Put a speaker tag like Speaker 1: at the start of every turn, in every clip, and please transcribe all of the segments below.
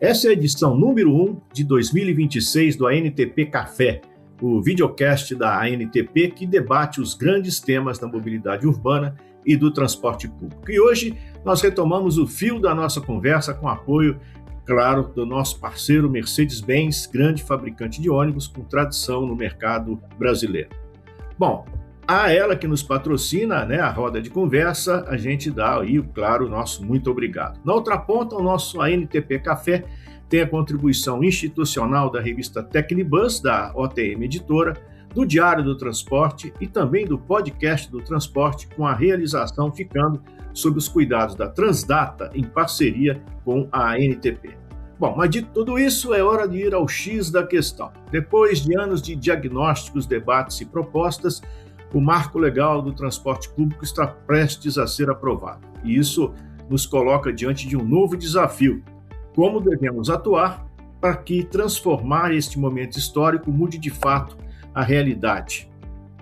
Speaker 1: Essa é a edição número 1 de 2026 do ANTP Café, o videocast da ANTP que debate os grandes temas da mobilidade urbana e do transporte público. E hoje nós retomamos o fio da nossa conversa com apoio, claro, do nosso parceiro Mercedes-Benz, grande fabricante de ônibus com tradição no mercado brasileiro. Bom, a ela que nos patrocina, a roda de conversa, a gente dá aí, claro, o nosso muito obrigado. Na outra ponta, o nosso ANTP Café tem a contribuição institucional da revista Tecnibus, da OTM Editora, do Diário do Transporte e também do podcast do Transporte, com a realização ficando sob os cuidados da Transdata, em parceria com a ANTP. Bom, mas dito tudo isso, é hora de ir ao X da questão. Depois de anos de diagnósticos, debates e propostas, o Marco Legal do Transporte Público está prestes a ser aprovado. E isso nos coloca diante de um novo desafio. Como devemos atuar para que transformar este momento histórico mude de fato a realidade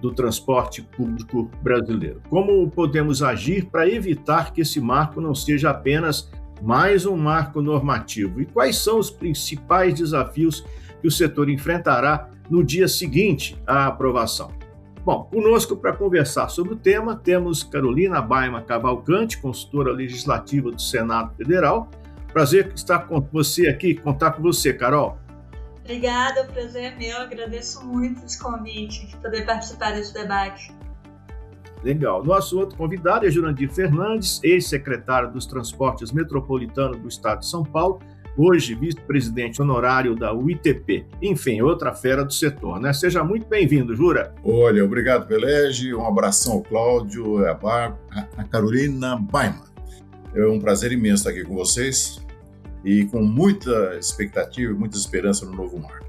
Speaker 1: do transporte público brasileiro? Como podemos agir para evitar que esse marco não seja apenas mais um marco normativo? E quais são os principais desafios que o setor enfrentará no dia seguinte à aprovação? Bom, conosco para conversar sobre o tema, temos Carolina Baima Cavalcante, consultora legislativa do Senado Federal. Prazer estar com você aqui, contar com você, Carol.
Speaker 2: Obrigada, o prazer é meu, agradeço muito esse convite de poder participar desse debate.
Speaker 1: Legal. Nosso outro convidado é Jurandir Fernandes, ex-secretário dos Transportes Metropolitanos do Estado de São Paulo, hoje vice-presidente honorário da UITP. Enfim, outra fera do setor, né? Seja muito bem-vindo, Jura.
Speaker 3: Olha, obrigado, Pelege, um abração ao Cláudio, a Carolina Baima. É um prazer imenso estar aqui com vocês e com muita expectativa e muita esperança no novo marco.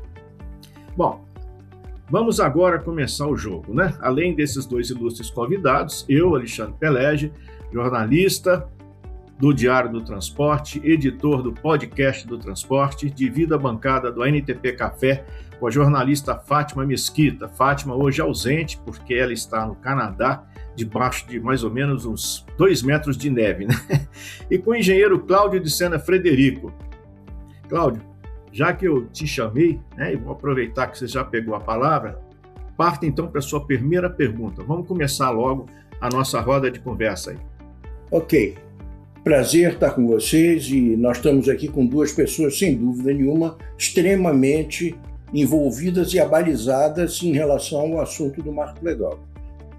Speaker 1: Bom, vamos agora começar o jogo, né? Além desses dois ilustres convidados, eu, Alexandre Pelege, jornalista do Diário do Transporte, editor do podcast do Transporte, divido a bancada do ANTP Café com a jornalista Fátima Mesquita. Fátima hoje ausente, porque ela está no Canadá, debaixo de mais ou menos uns 2 metros de neve, né? E com o engenheiro Cláudio de Sena Frederico. Cláudio, já que eu te chamei, e vou aproveitar que você já pegou a palavra, parta então para a sua primeira pergunta. Vamos começar logo a nossa roda de conversa aí.
Speaker 4: Ok. Prazer estar com vocês e nós estamos aqui com duas pessoas, sem dúvida nenhuma, extremamente envolvidas e abalizadas em relação ao assunto do Marco Legal.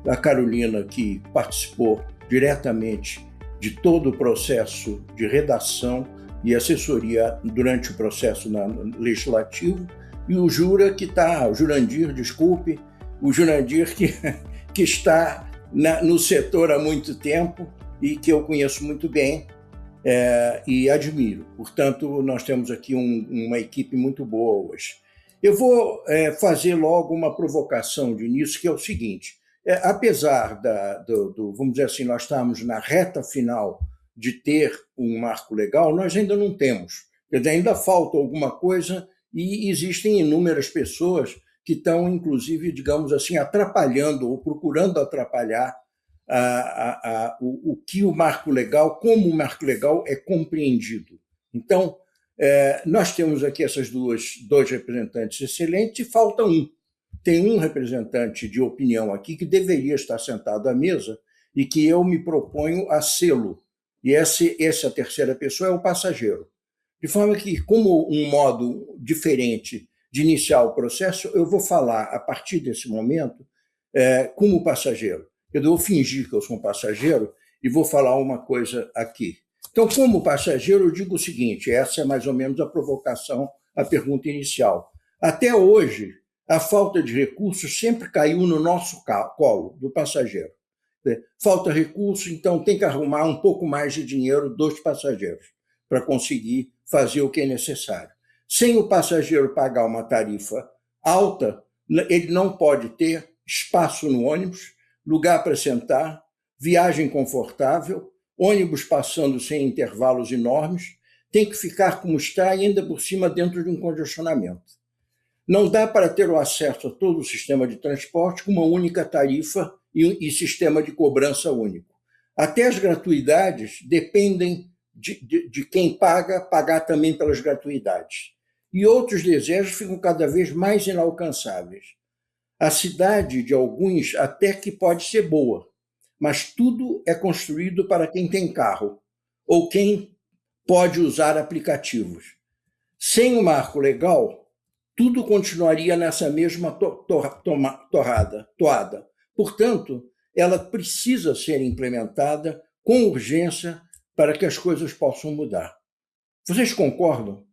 Speaker 4: A Carolina, que participou diretamente de todo o processo de redação e assessoria durante o processo legislativo, e o Jurandir que está no setor há muito tempo e que eu conheço muito bem e admiro. Portanto, nós temos aqui uma equipe muito boa hoje. Eu vou fazer logo uma provocação de início, que é o seguinte: apesar vamos dizer assim, nós estamos na reta final de ter um marco legal, nós ainda não temos. Quer dizer, ainda falta alguma coisa e existem inúmeras pessoas que estão, inclusive, digamos assim, atrapalhando ou procurando atrapalhar o que o marco legal, como o marco legal é compreendido. Então, nós temos aqui essas dois representantes excelentes e falta um. Tem um representante de opinião aqui que deveria estar sentado à mesa e que eu me proponho a sê-lo. E essa terceira pessoa é o passageiro. De forma que, como um modo diferente de iniciar o processo, eu vou falar, a partir desse momento, como passageiro. Eu vou fingir que eu sou um passageiro e vou falar uma coisa aqui. Então, como passageiro, eu digo o seguinte, essa é mais ou menos a provocação, a pergunta inicial. Até hoje, a falta de recursos sempre caiu no nosso colo, do passageiro. Falta recurso, então tem que arrumar um pouco mais de dinheiro dos passageiros para conseguir fazer o que é necessário. Sem o passageiro pagar uma tarifa alta, ele não pode ter espaço no ônibus, lugar para sentar, viagem confortável, ônibus passando sem intervalos enormes, tem que ficar como está e ainda por cima dentro de um congestionamento. Não dá para ter o acesso a todo o sistema de transporte com uma única tarifa e sistema de cobrança único. Até as gratuidades dependem de quem pagar também pelas gratuidades. E outros desejos ficam cada vez mais inalcançáveis. A cidade de alguns até que pode ser boa, mas tudo é construído para quem tem carro ou quem pode usar aplicativos. Sem o marco legal, tudo continuaria nessa mesma toada. Portanto, ela precisa ser implementada com urgência para que as coisas possam mudar. Vocês concordam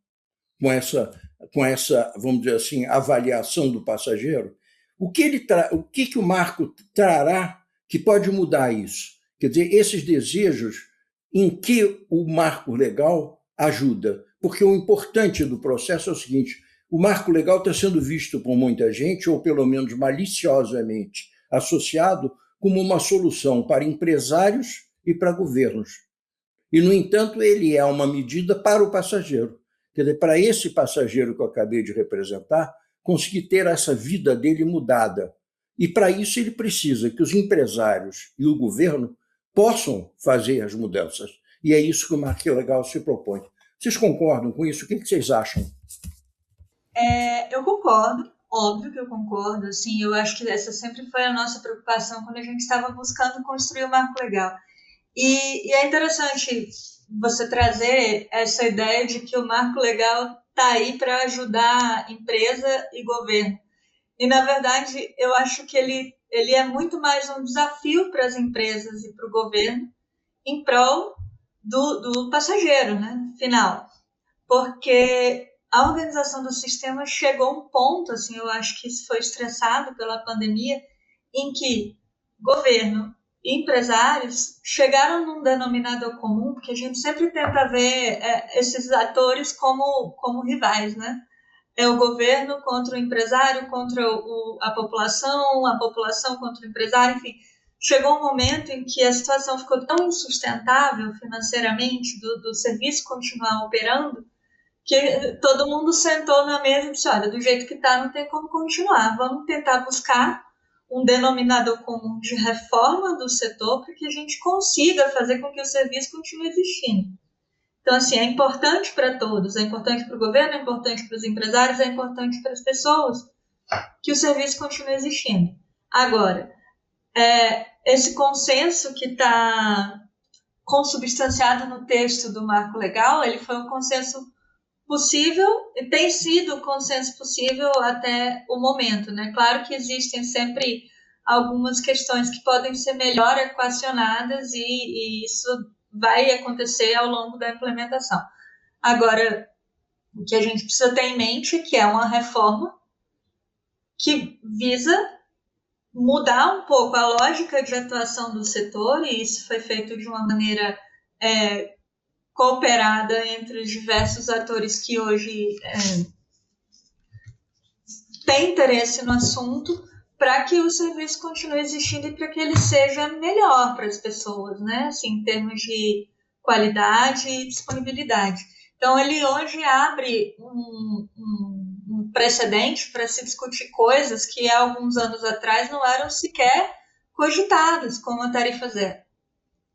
Speaker 4: com essa, vamos dizer assim, avaliação do passageiro? O que o marco trará que pode mudar isso? Quer dizer, esses desejos em que o marco legal ajuda. Porque o importante do processo é o seguinte, o marco legal está sendo visto por muita gente, ou pelo menos maliciosamente associado, como uma solução para empresários e para governos. E, no entanto, ele é uma medida para o passageiro. Quer dizer, para esse passageiro que eu acabei de representar, conseguir ter essa vida dele mudada. E, para isso, ele precisa que os empresários e o governo possam fazer as mudanças. E é isso que o marco legal se propõe. Vocês concordam com isso? O que vocês acham?
Speaker 2: Eu concordo, óbvio que eu concordo. Assim, eu acho que essa sempre foi a nossa preocupação quando a gente estava buscando construir o marco legal. E é interessante você trazer essa ideia de que o marco legal está aí para ajudar empresa e governo. E, na verdade, eu acho que ele é muito mais um desafio para as empresas e para o governo em prol do passageiro, né, final. Porque a organização do sistema chegou a um ponto, assim, eu acho que isso foi estressado pela pandemia, em que governo e empresários chegaram num denominador comum, porque a gente sempre tenta ver esses atores como rivais, né? É o governo contra o empresário, contra a população contra o empresário, enfim. Chegou um momento em que a situação ficou tão insustentável financeiramente do serviço continuar operando, que todo mundo sentou na mesa e disse, olha, do jeito que está não tem como continuar, vamos tentar buscar um denominador comum de reforma do setor para que a gente consiga fazer com que o serviço continue existindo. Então, assim, é importante para todos, é importante para o governo, é importante para os empresários, é importante para as pessoas que o serviço continue existindo. Agora, esse consenso que está consubstanciado no texto do marco legal, ele foi um consenso possível e tem sido o consenso possível até o momento, né? Claro que existem sempre algumas questões que podem ser melhor equacionadas e isso vai acontecer ao longo da implementação. Agora, o que a gente precisa ter em mente é que é uma reforma que visa mudar um pouco a lógica de atuação do setor, e isso foi feito de uma maneira cooperada entre os diversos atores que hoje têm interesse no assunto, para que o serviço continue existindo e para que ele seja melhor para as pessoas, né? Assim, em termos de qualidade e disponibilidade. Então, ele hoje abre um precedente para se discutir coisas que há alguns anos atrás não eram sequer cogitadas como a tarifa zero.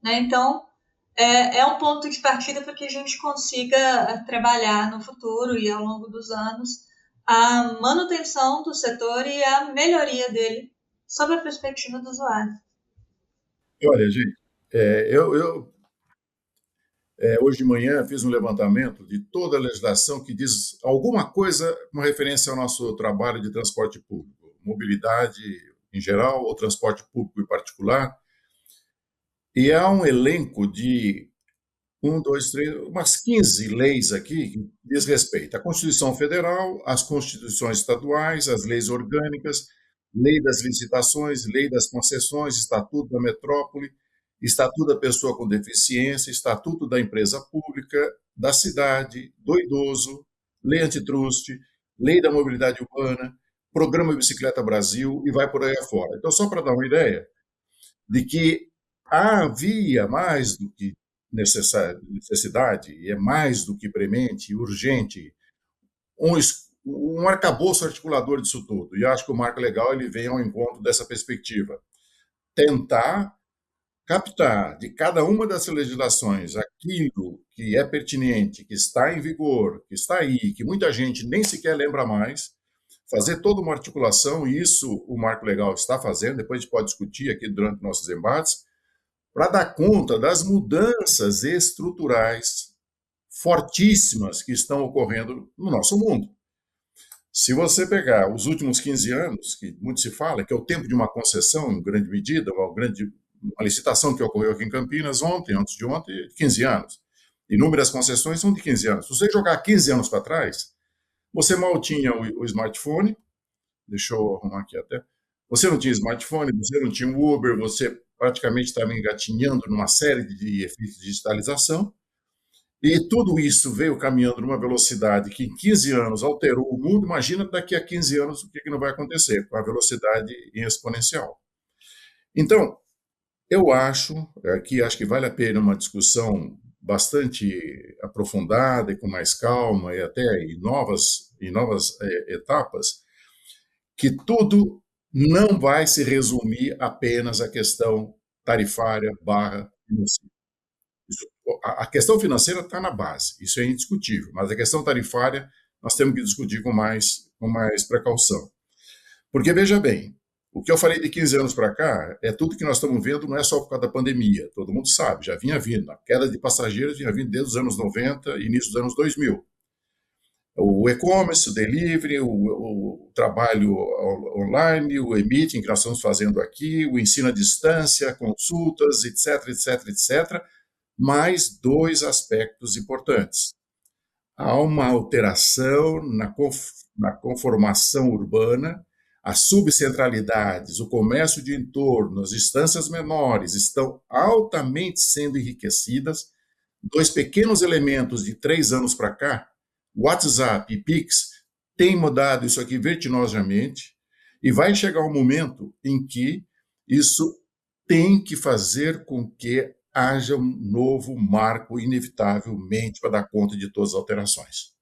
Speaker 2: Né? Então, é um ponto de partida para que a gente consiga trabalhar no futuro e ao longo dos anos a manutenção do setor e a melhoria dele sob a perspectiva do usuário.
Speaker 3: Olha, gente, hoje de manhã fiz um levantamento de toda a legislação que diz alguma coisa com referência ao nosso trabalho de transporte público, mobilidade em geral ou transporte público em particular. E há um elenco de umas 15 leis aqui que diz respeito à Constituição Federal, às constituições estaduais, às leis orgânicas, lei das licitações, lei das concessões, Estatuto da Metrópole, Estatuto da Pessoa com Deficiência, Estatuto da Empresa Pública, da Cidade, do Idoso, Lei Antitruste, Lei da Mobilidade Urbana, Programa Bicicleta Brasil e vai por aí afora. Então, só para dar uma ideia de que havia mais do que necessidade, e é mais do que premente e urgente, um arcabouço articulador disso tudo. E acho que o marco legal ele vem ao encontro dessa perspectiva. Tentar captar de cada uma dessas legislações aquilo que é pertinente, que está em vigor, que está aí, que muita gente nem sequer lembra mais, fazer toda uma articulação, e isso o marco legal está fazendo, depois a gente pode discutir aqui durante nossos embates, para dar conta das mudanças estruturais fortíssimas que estão ocorrendo no nosso mundo. Se você pegar os últimos 15 anos, que muito se fala, que é o tempo de uma concessão, em grande medida, uma licitação que ocorreu aqui em Campinas ontem, antes de ontem, 15 anos. Inúmeras concessões são de 15 anos. Se você jogar 15 anos para trás, você mal tinha o smartphone, deixa eu arrumar aqui até, você não tinha smartphone, você não tinha o Uber, você praticamente estava engatinhando numa série de efeitos de digitalização, e tudo isso veio caminhando numa velocidade que em 15 anos alterou o mundo. Imagina daqui a 15 anos o que não vai acontecer com a velocidade exponencial. Então, eu acho que vale a pena uma discussão bastante aprofundada e com mais calma e até em novas etapas, que tudo não vai se resumir apenas à questão tarifária / financeira. A questão financeira está na base, isso é indiscutível, mas a questão tarifária nós temos que discutir com mais precaução. Porque, veja bem, o que eu falei de 15 anos para cá é tudo que nós estamos vendo, não é só por causa da pandemia, todo mundo sabe, já vinha vindo, a queda de passageiros vinha vindo desde os anos 90 e início dos anos 2000. O e-commerce, o delivery, o trabalho online, o e-meeting que nós estamos fazendo aqui, o ensino à distância, consultas, etc, etc, etc, mais dois aspectos importantes. Há uma alteração na conformação urbana, as subcentralidades, o comércio de entorno, as distâncias menores estão altamente sendo enriquecidas. Dois pequenos elementos de 3 anos para cá, WhatsApp e Pix, têm mudado isso aqui vertiginosamente, e vai chegar um momento em que isso tem que fazer com que haja um novo marco, inevitavelmente, para dar conta de todas as alterações.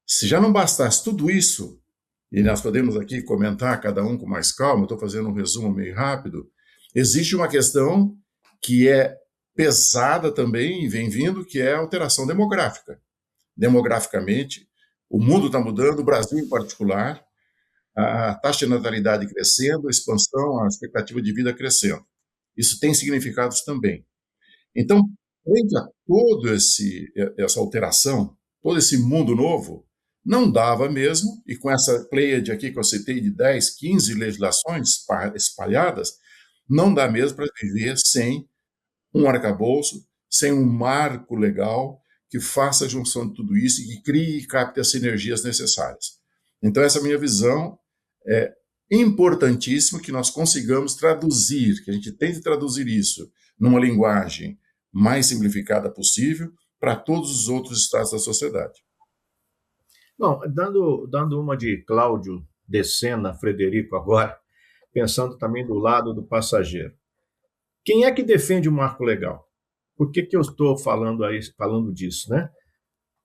Speaker 3: Se já não bastasse tudo isso, e nós podemos aqui comentar cada um com mais calma, estou fazendo um resumo meio rápido, existe uma questão que é pesada também e vem vindo, que é a alteração demográfica. Demograficamente, o mundo está mudando, o Brasil em particular, a taxa de natalidade crescendo, a expansão, a expectativa de vida crescendo. Isso tem significados também. Então, frente a toda essa alteração, todo esse mundo novo, não dava mesmo, e com essa pleiade aqui que eu citei de 10, 15 legislações espalhadas, não dá mesmo para viver sem um arcabouço, sem um marco legal que faça a junção de tudo isso e que crie e capte as sinergias necessárias. Então, essa minha visão é importantíssimo que nós consigamos traduzir, que a gente tente traduzir isso numa linguagem mais simplificada possível para todos os outros estados da sociedade.
Speaker 1: Bom, dando uma de Cláudio Decena Frederico agora, pensando também do lado do passageiro. Quem é que defende o marco legal? Por que eu estou falando disso, né?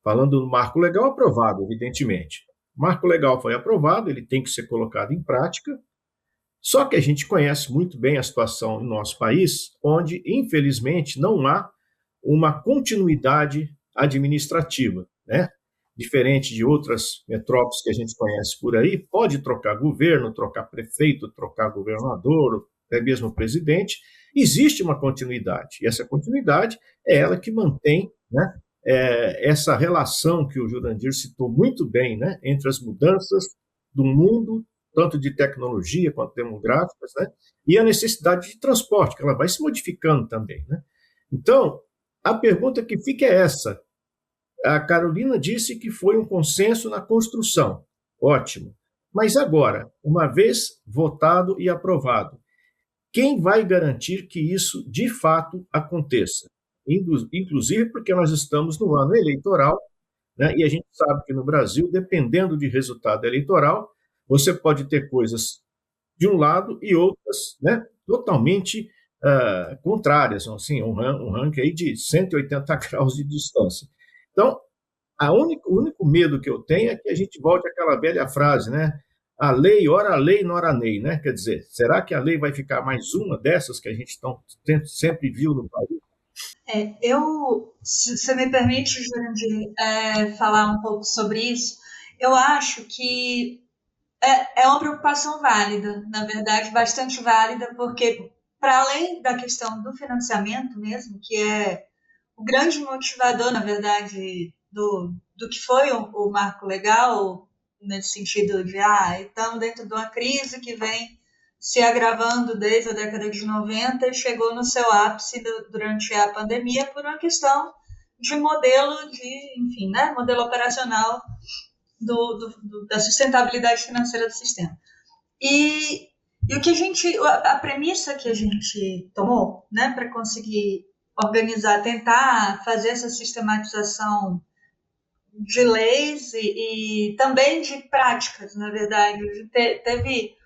Speaker 1: Falando do marco legal aprovado, evidentemente. O marco legal foi aprovado, ele tem que ser colocado em prática, só que a gente conhece muito bem a situação no nosso país, onde, infelizmente, não há uma continuidade administrativa, né? Diferente de outras metrópoles que a gente conhece por aí, pode trocar governo, trocar prefeito, trocar governador, até mesmo presidente, existe uma continuidade, e essa continuidade é ela que mantém, né, essa relação que o Jurandir citou muito bem, né, entre as mudanças do mundo, tanto de tecnologia quanto demográficas, né, e a necessidade de transporte, que ela vai se modificando também. Né? Então, a pergunta que fica é essa. A Carolina disse que foi um consenso na construção. Ótimo. Mas agora, uma vez votado e aprovado, quem vai garantir que isso de fato aconteça? Inclusive porque nós estamos no ano eleitoral, né? E a gente sabe que no Brasil, dependendo de resultado eleitoral, você pode ter coisas de um lado e outras, né, totalmente contrárias, assim, um ranking aí de 180 graus de distância. Então, o único medo que eu tenho é que a gente volte àquela velha frase, né? A lei, nora lei, né? Quer dizer, será que a lei vai ficar mais uma dessas que a gente sempre viu no país?
Speaker 2: Se você me permite, Jurandir, falar um pouco sobre isso, eu acho que é uma preocupação válida, na verdade, bastante válida, porque, para além da questão do financiamento mesmo, que é o grande motivador, na verdade, do que foi o marco legal, nesse sentido de, estamos dentro de uma crise que vem se agravando desde a década de 90 e chegou no seu ápice durante a pandemia por uma questão de modelo enfim, né, modelo operacional da sustentabilidade financeira do sistema. E o que a premissa que a gente tomou, né, para conseguir organizar, tentar fazer essa sistematização de leis e também de práticas, na verdade. Teve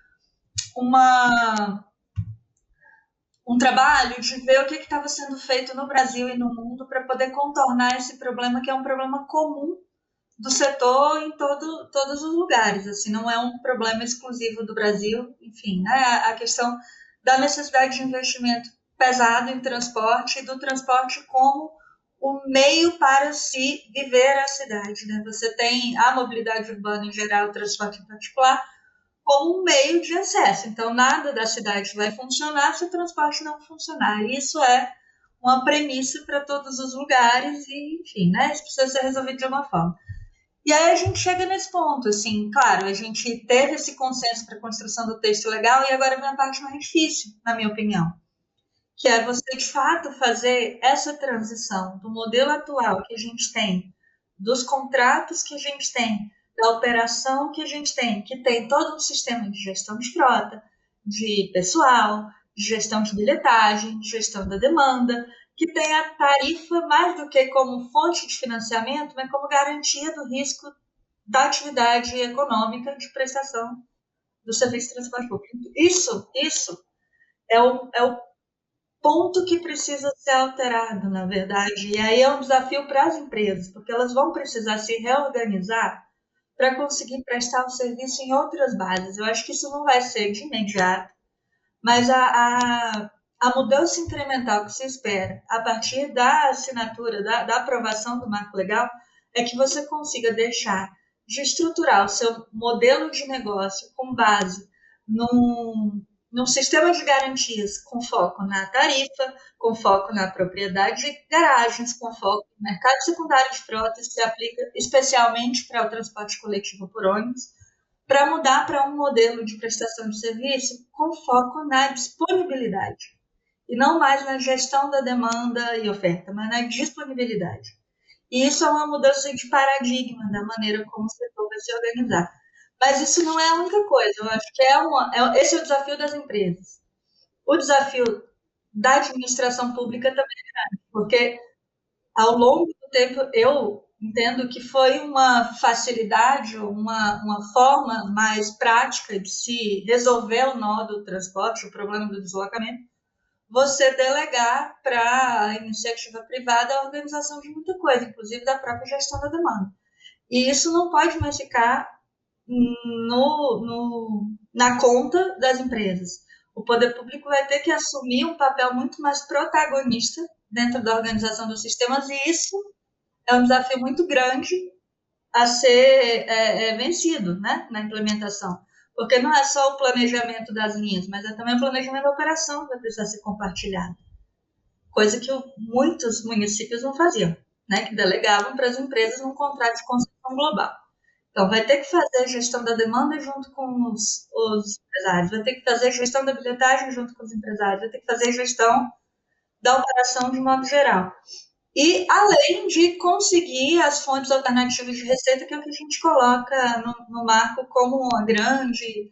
Speaker 2: um trabalho de ver o que estava sendo feito no Brasil e no mundo para poder contornar esse problema, que é um problema comum do setor em todos os lugares. Assim, não é um problema exclusivo do Brasil. Enfim, né, a questão da necessidade de investimento pesado em transporte e do transporte como o meio para se viver a cidade. Né? Você tem a mobilidade urbana em geral, o transporte em particular, como um meio de acesso. Então, nada da cidade vai funcionar se o transporte não funcionar. Isso é uma premissa para todos os lugares e, enfim, né? Isso precisa ser resolvido de alguma forma. E aí a gente chega nesse ponto, assim, claro, a gente teve esse consenso para a construção do texto legal e agora vem a parte mais difícil, na minha opinião, que é você, de fato, fazer essa transição do modelo atual que a gente tem, dos contratos que a gente tem, da operação que a gente tem, que tem todo um sistema de gestão de frota, de pessoal, de gestão de bilhetagem, de gestão da demanda, que tem a tarifa mais do que como fonte de financiamento, mas como garantia do risco da atividade econômica de prestação do serviço de transporte público. Isso é o ponto que precisa ser alterado, na verdade. E aí é um desafio para as empresas, porque elas vão precisar se reorganizar para conseguir prestar o serviço em outras bases. Eu acho que isso não vai ser de imediato, mas a mudança incremental que se espera a partir da assinatura, da aprovação do marco legal, é que você consiga deixar de estruturar o seu modelo de negócio com base num sistema de garantias com foco na tarifa, com foco na propriedade de garagens, com foco no mercado secundário de frotas, que se aplica especialmente para o transporte coletivo por ônibus, para mudar para um modelo de prestação de serviço com foco na disponibilidade. E não mais na gestão da demanda e oferta, mas na disponibilidade. E isso é uma mudança de paradigma da maneira como o setor vai se organizar. Mas isso não é a única coisa. Eu acho que esse é o desafio das empresas. O desafio da administração pública também é grande, porque ao longo do tempo eu entendo que foi uma facilidade, uma forma mais prática de se resolver o nó do transporte, o problema do deslocamento, você delegar para a iniciativa privada a organização de muita coisa, inclusive da própria gestão da demanda. E isso não pode mais ficar na conta das empresas. O poder público vai ter que assumir um papel muito mais protagonista dentro da organização dos sistemas, e isso é um desafio muito grande a ser vencido, né, na implementação. Porque não é só o planejamento das linhas, mas é também o planejamento da operação que vai precisar ser compartilhado. Coisa que muitos municípios não faziam, né, que delegavam para as empresas num contrato de concessão global. Então, vai ter que fazer a gestão da demanda junto com os empresários, vai ter que fazer a gestão da bilhetagem junto com os empresários, vai ter que fazer a gestão da operação de modo geral. E, além de conseguir as fontes alternativas de receita, que é o que a gente coloca no marco como uma grande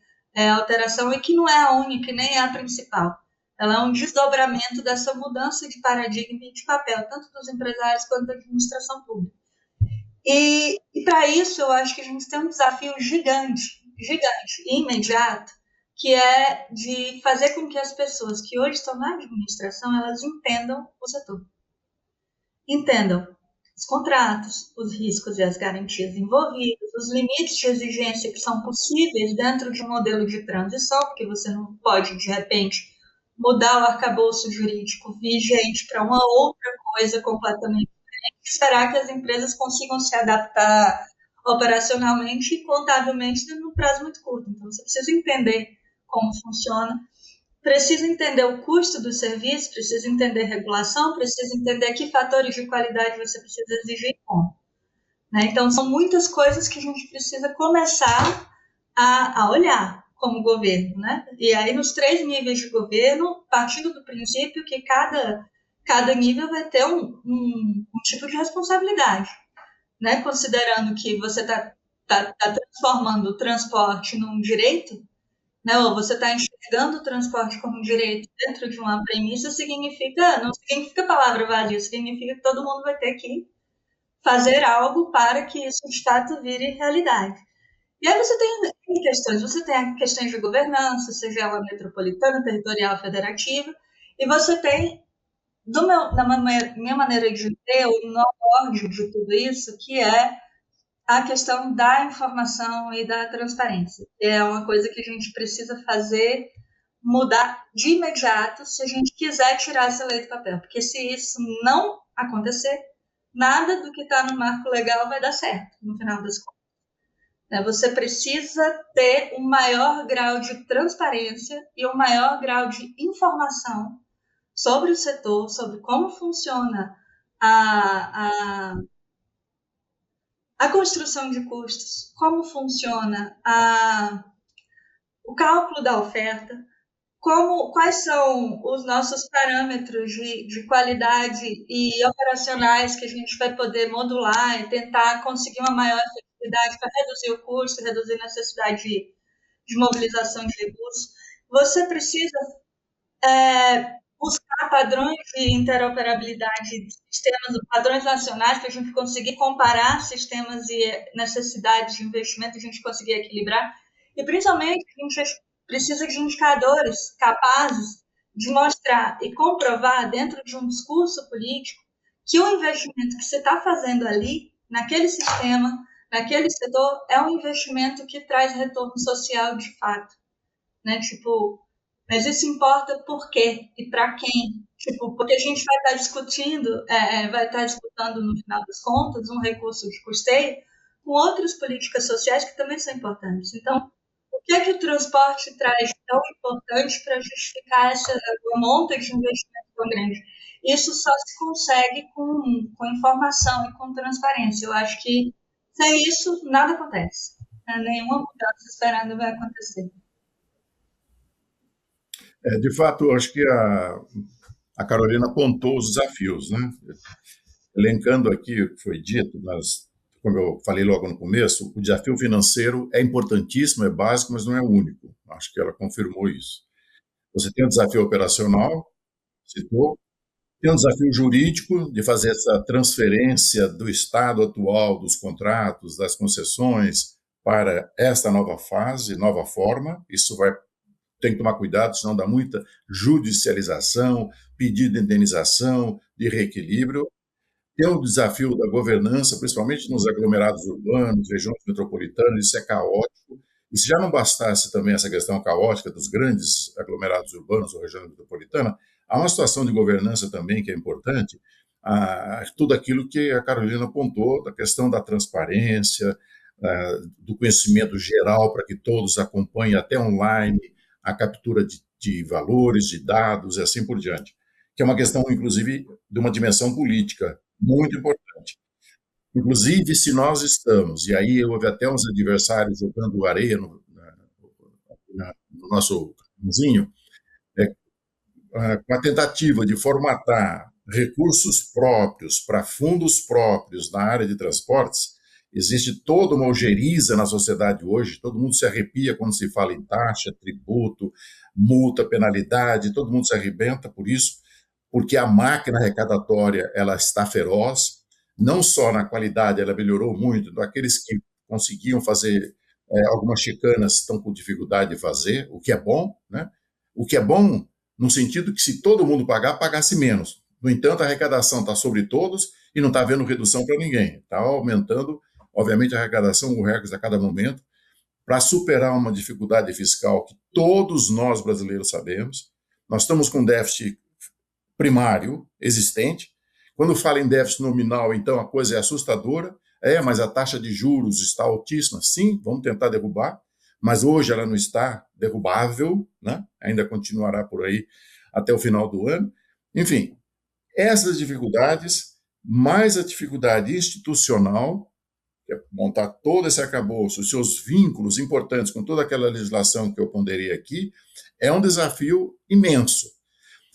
Speaker 2: alteração, e que não é a única e nem é a principal. Ela é um desdobramento dessa mudança de paradigma e de papel, tanto dos empresários quanto da administração pública. E para isso, eu acho que a gente tem um desafio gigante e imediato, que é de fazer com que as pessoas que hoje estão na administração, elas entendam o setor. Entendam os contratos, os riscos e as garantias envolvidos, os limites de exigência que são possíveis dentro de um modelo de transição, porque você não pode, de repente, mudar o arcabouço jurídico vigente para uma outra coisa completamente diferente, esperar que as empresas consigam se adaptar operacionalmente e contabilmente num prazo muito curto. Então, você precisa entender como funciona, precisa entender o custo do serviço, precisa entender regulação, precisa entender que fatores de qualidade você precisa exigir e como. Né? Então, são muitas coisas que a gente precisa começar a olhar como governo. Né? E aí, nos 3 níveis de governo, partindo do princípio que cada nível vai ter um tipo de responsabilidade. Né? Considerando que você está transformando o transporte num direito, né, ou você está enxergando o transporte como um direito dentro de uma premissa, não significa palavra vazia, significa que todo mundo vai ter que fazer algo para que isso de fato vire realidade. E aí você tem questões de governança, seja ela metropolitana, territorial, federativa, e você tem, na minha maneira de ver, o norte de tudo isso, que é a questão da informação e da transparência. É uma coisa que a gente precisa fazer mudar de imediato se a gente quiser tirar essa lei do papel. Porque se isso não acontecer, nada do que está no marco legal vai dar certo, no final das contas. Você precisa ter um maior grau de transparência e um maior grau de informação sobre o setor, sobre como funciona a construção de custos, como funciona o cálculo da oferta, quais são os nossos parâmetros de qualidade e operacionais que a gente vai poder modular e tentar conseguir uma maior efetividade para reduzir o custo, reduzir a necessidade de mobilização de recursos. Você precisa buscar padrões de interoperabilidade de sistemas, padrões nacionais, para a gente conseguir comparar sistemas e necessidades de investimento, a gente conseguir equilibrar. E, principalmente, a gente precisa de indicadores capazes de mostrar e comprovar, dentro de um discurso político, que o investimento que você está fazendo ali, naquele sistema, naquele setor, é um investimento que traz retorno social de fato. Né? Mas isso importa por quê e para quem? Porque a gente vai estar disputando, no final das contas, um recurso de custeio com outras políticas sociais que também são importantes. Então, o que é que o transporte traz tão importante para justificar essa monta de investimento tão grande? Isso só se consegue com informação e com transparência. Eu acho que sem isso, nada acontece. Nenhuma mudança esperando vai acontecer.
Speaker 3: De fato, eu acho que a Carolina apontou os desafios, né? Elencando aqui o que foi dito, como eu falei logo no começo, o desafio financeiro é importantíssimo, é básico, mas não é o único. Acho que ela confirmou isso. Você tem o desafio operacional, citou, tem um desafio jurídico de fazer essa transferência do estado atual dos contratos, das concessões, para esta nova fase, nova forma. Isso tem que tomar cuidado, senão dá muita judicialização, pedido de indenização, de reequilíbrio. Tem o desafio da governança, principalmente nos aglomerados urbanos, regiões metropolitanas, isso é caótico. E se já não bastasse também essa questão caótica dos grandes aglomerados urbanos ou região metropolitana, há uma situação de governança também que é importante, tudo aquilo que a Carolina apontou, da questão da transparência, do conhecimento geral, para que todos acompanhem até online a captura de valores, de dados e assim por diante, que é uma questão, inclusive, de uma dimensão política muito importante. Inclusive, se nós estamos, e aí houve até uns adversários jogando areia no nosso caminhozinho, com a tentativa de formatar recursos próprios para fundos próprios na área de transportes, existe toda uma ojeriza na sociedade hoje, todo mundo se arrepia quando se fala em taxa, tributo, multa, penalidade, todo mundo se arrebenta por isso, porque a máquina arrecadatória ela está feroz, não só na qualidade, ela melhorou muito, então aqueles que conseguiam fazer algumas chicanas estão com dificuldade de fazer, o que é bom, né? O que é bom no sentido que se todo mundo pagar, pagasse menos. No entanto, a arrecadação está sobre todos e não está havendo redução para ninguém. Está aumentando, obviamente, a arrecadação, o recorde a cada momento, para superar uma dificuldade fiscal que todos nós brasileiros sabemos. Nós estamos com déficit primário existente. Quando fala em déficit nominal, então a coisa é assustadora. Mas a taxa de juros está altíssima. Sim, vamos tentar derrubar, mas hoje ela não está derrubável, né? Ainda continuará por aí até o final do ano. Enfim, essas dificuldades, mais a dificuldade institucional, que é montar todo esse arcabouço, os seus vínculos importantes com toda aquela legislação que eu ponderei aqui, é um desafio imenso.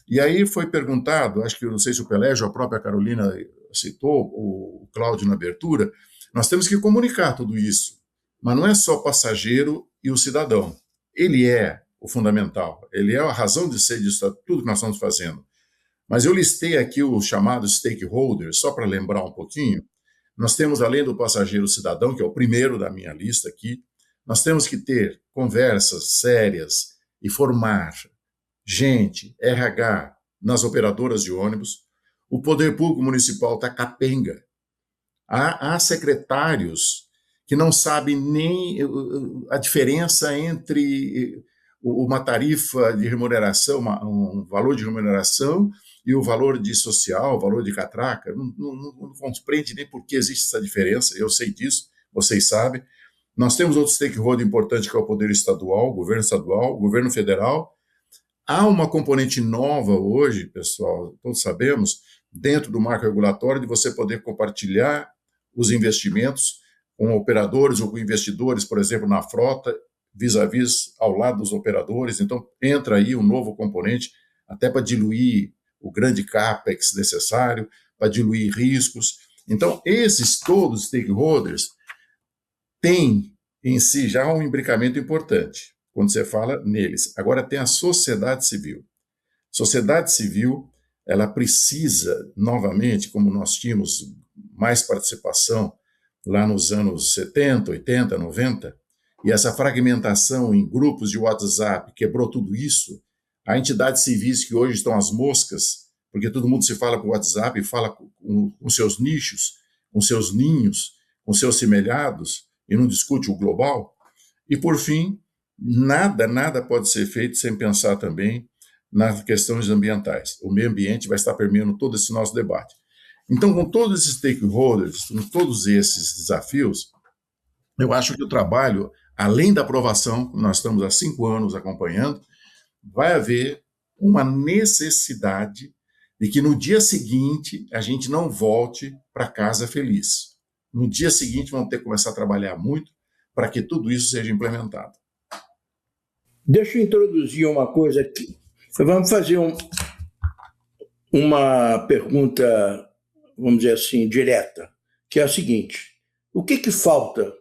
Speaker 3: E aí foi perguntado, acho que eu não sei se o Pelégio, a própria Carolina citou, o Cláudio na abertura, nós temos que comunicar tudo isso, mas não é só passageiro e o cidadão. Ele é o fundamental, ele é a razão de ser disso tudo que nós estamos fazendo. Mas eu listei aqui os chamados stakeholders, só para lembrar um pouquinho. Nós temos, além do passageiro cidadão, que é o primeiro da minha lista aqui, nós temos que ter conversas sérias e formar gente, RH, nas operadoras de ônibus. O poder público municipal está capenga. Há secretários que não sabem nem a diferença entre uma tarifa de remuneração, um valor de remuneração e o valor de social, o valor de catraca. Não compreende nem por que existe essa diferença, eu sei disso, vocês sabem. Nós temos outro stakeholder importante que é o poder estadual, o governo federal. Há uma componente nova hoje, pessoal, todos sabemos, dentro do marco regulatório, de você poder compartilhar os investimentos com operadores ou com investidores, por exemplo, na frota, vis-à-vis ao lado dos operadores. Então, entra aí um novo componente, até para diluir o grande CAPEX necessário, para diluir riscos. Então, esses todos stakeholders têm em si já um imbricamento importante, quando você fala neles. Agora tem a sociedade civil. Sociedade civil, ela precisa, novamente, como nós tínhamos mais participação lá nos anos 70, 80, 90, e essa fragmentação em grupos de WhatsApp quebrou tudo isso, há entidades civis que hoje estão às moscas, porque todo mundo se fala por WhatsApp e fala com seus nichos, com seus ninhos, com seus semelhados, e não discute o global. E, por fim, nada pode ser feito sem pensar também nas questões ambientais. O meio ambiente vai estar permeando todo esse nosso debate. Então, com todos esses stakeholders, com todos esses desafios, eu acho que o trabalho, além da aprovação, que nós estamos há 5 anos acompanhando, vai haver uma necessidade de que no dia seguinte a gente não volte para casa feliz. No dia seguinte vamos ter que começar a trabalhar muito para que tudo isso seja implementado.
Speaker 4: Deixa eu introduzir uma coisa aqui. Vamos fazer uma pergunta, vamos dizer assim, direta, que é a seguinte: o que falta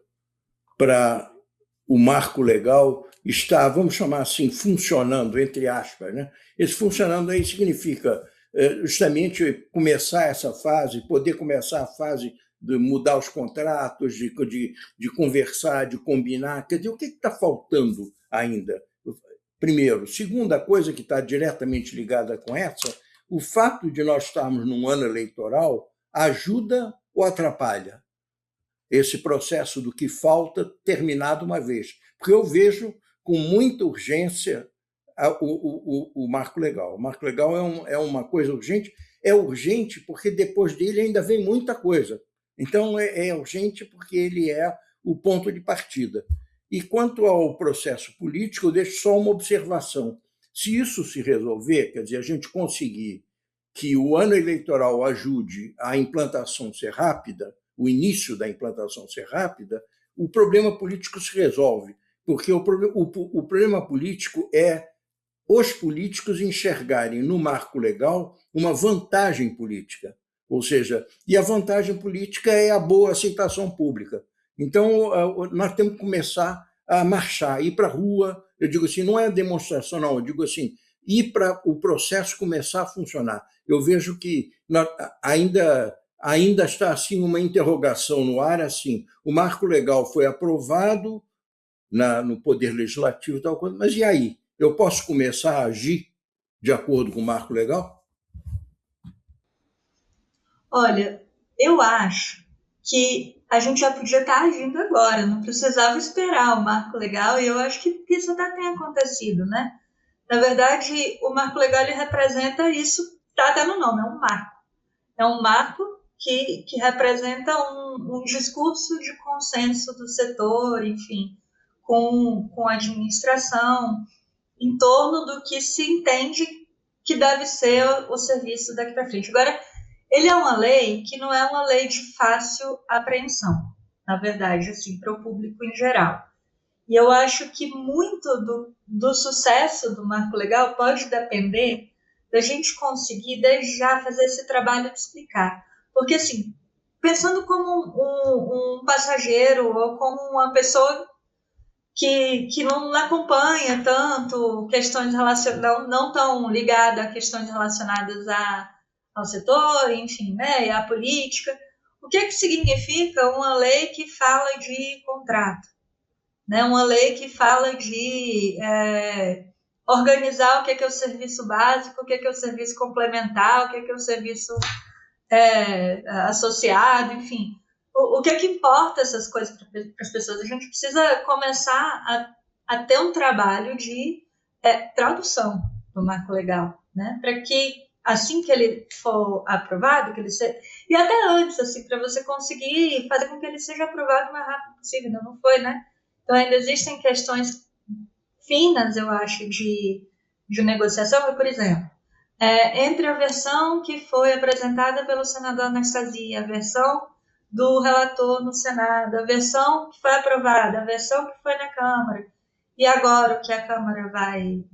Speaker 4: para o marco legal estar, vamos chamar assim, funcionando, entre aspas, né? Esse funcionando aí significa justamente começar essa fase, poder começar a fase de mudar os contratos, de conversar, de combinar. Quer dizer, o que está faltando ainda? Primeiro. Segunda coisa que está diretamente ligada com essa, o fato de nós estarmos num ano eleitoral ajuda ou atrapalha esse processo do que falta terminado uma vez? Porque eu vejo com muita urgência o marco legal. O marco legal é uma coisa urgente. É urgente porque depois dele ainda vem muita coisa. Então, é urgente porque ele é o ponto de partida. E quanto ao processo político, eu deixo só uma observação. Se isso se resolver, quer dizer, a gente conseguir que o ano eleitoral ajude a implantação ser rápida, o início da implantação ser rápida, o problema político se resolve. Porque o problema político é os políticos enxergarem no marco legal uma vantagem política. Ou seja, e a vantagem política é a boa aceitação pública. Então, nós temos que começar a marchar, ir para a rua. Eu digo assim, não é demonstração, não. Eu digo assim, ir para o processo começar a funcionar. Eu vejo que ainda está assim uma interrogação no ar, assim, o marco legal foi aprovado no Poder Legislativo e tal coisa, mas e aí? Eu posso começar a agir de acordo com o marco legal?
Speaker 2: Olha, eu acho que a gente já podia estar agindo agora, não precisava esperar o marco legal, e eu acho que isso até tem acontecido, né? Na verdade, o marco legal ele representa isso, está até no nome, é um marco. É um marco que representa um discurso de consenso do setor, enfim, com a administração, em torno do que se entende que deve ser o serviço daqui para frente. Agora, ele é uma lei que não é uma lei de fácil apreensão, na verdade, assim, para o público em geral. E eu acho que muito do sucesso do marco legal pode depender da gente conseguir, desde já, fazer esse trabalho de explicar. Porque, assim, pensando como um passageiro ou como uma pessoa que não acompanha tanto questões relacionadas, não tão ligada a questões relacionadas ao setor, enfim, né, e à política. O que significa uma lei que fala de contrato? Né, uma lei que fala de organizar o que é o serviço básico, o que é o serviço complementar, o que é o serviço associado, enfim. O que é que importa essas coisas para as pessoas? A gente precisa começar a ter um trabalho de tradução do marco legal, né? Para que, assim que ele for aprovado, que ele seja... E até antes, assim, para você conseguir fazer com que ele seja aprovado o mais rápido possível. Ainda não foi, né? Então, ainda existem questões finas, eu acho, de negociação. Por exemplo, entre a versão que foi apresentada pelo senador Anastasia, a versão do relator no Senado, a versão que foi aprovada, a versão que foi na Câmara, e agora o que a Câmara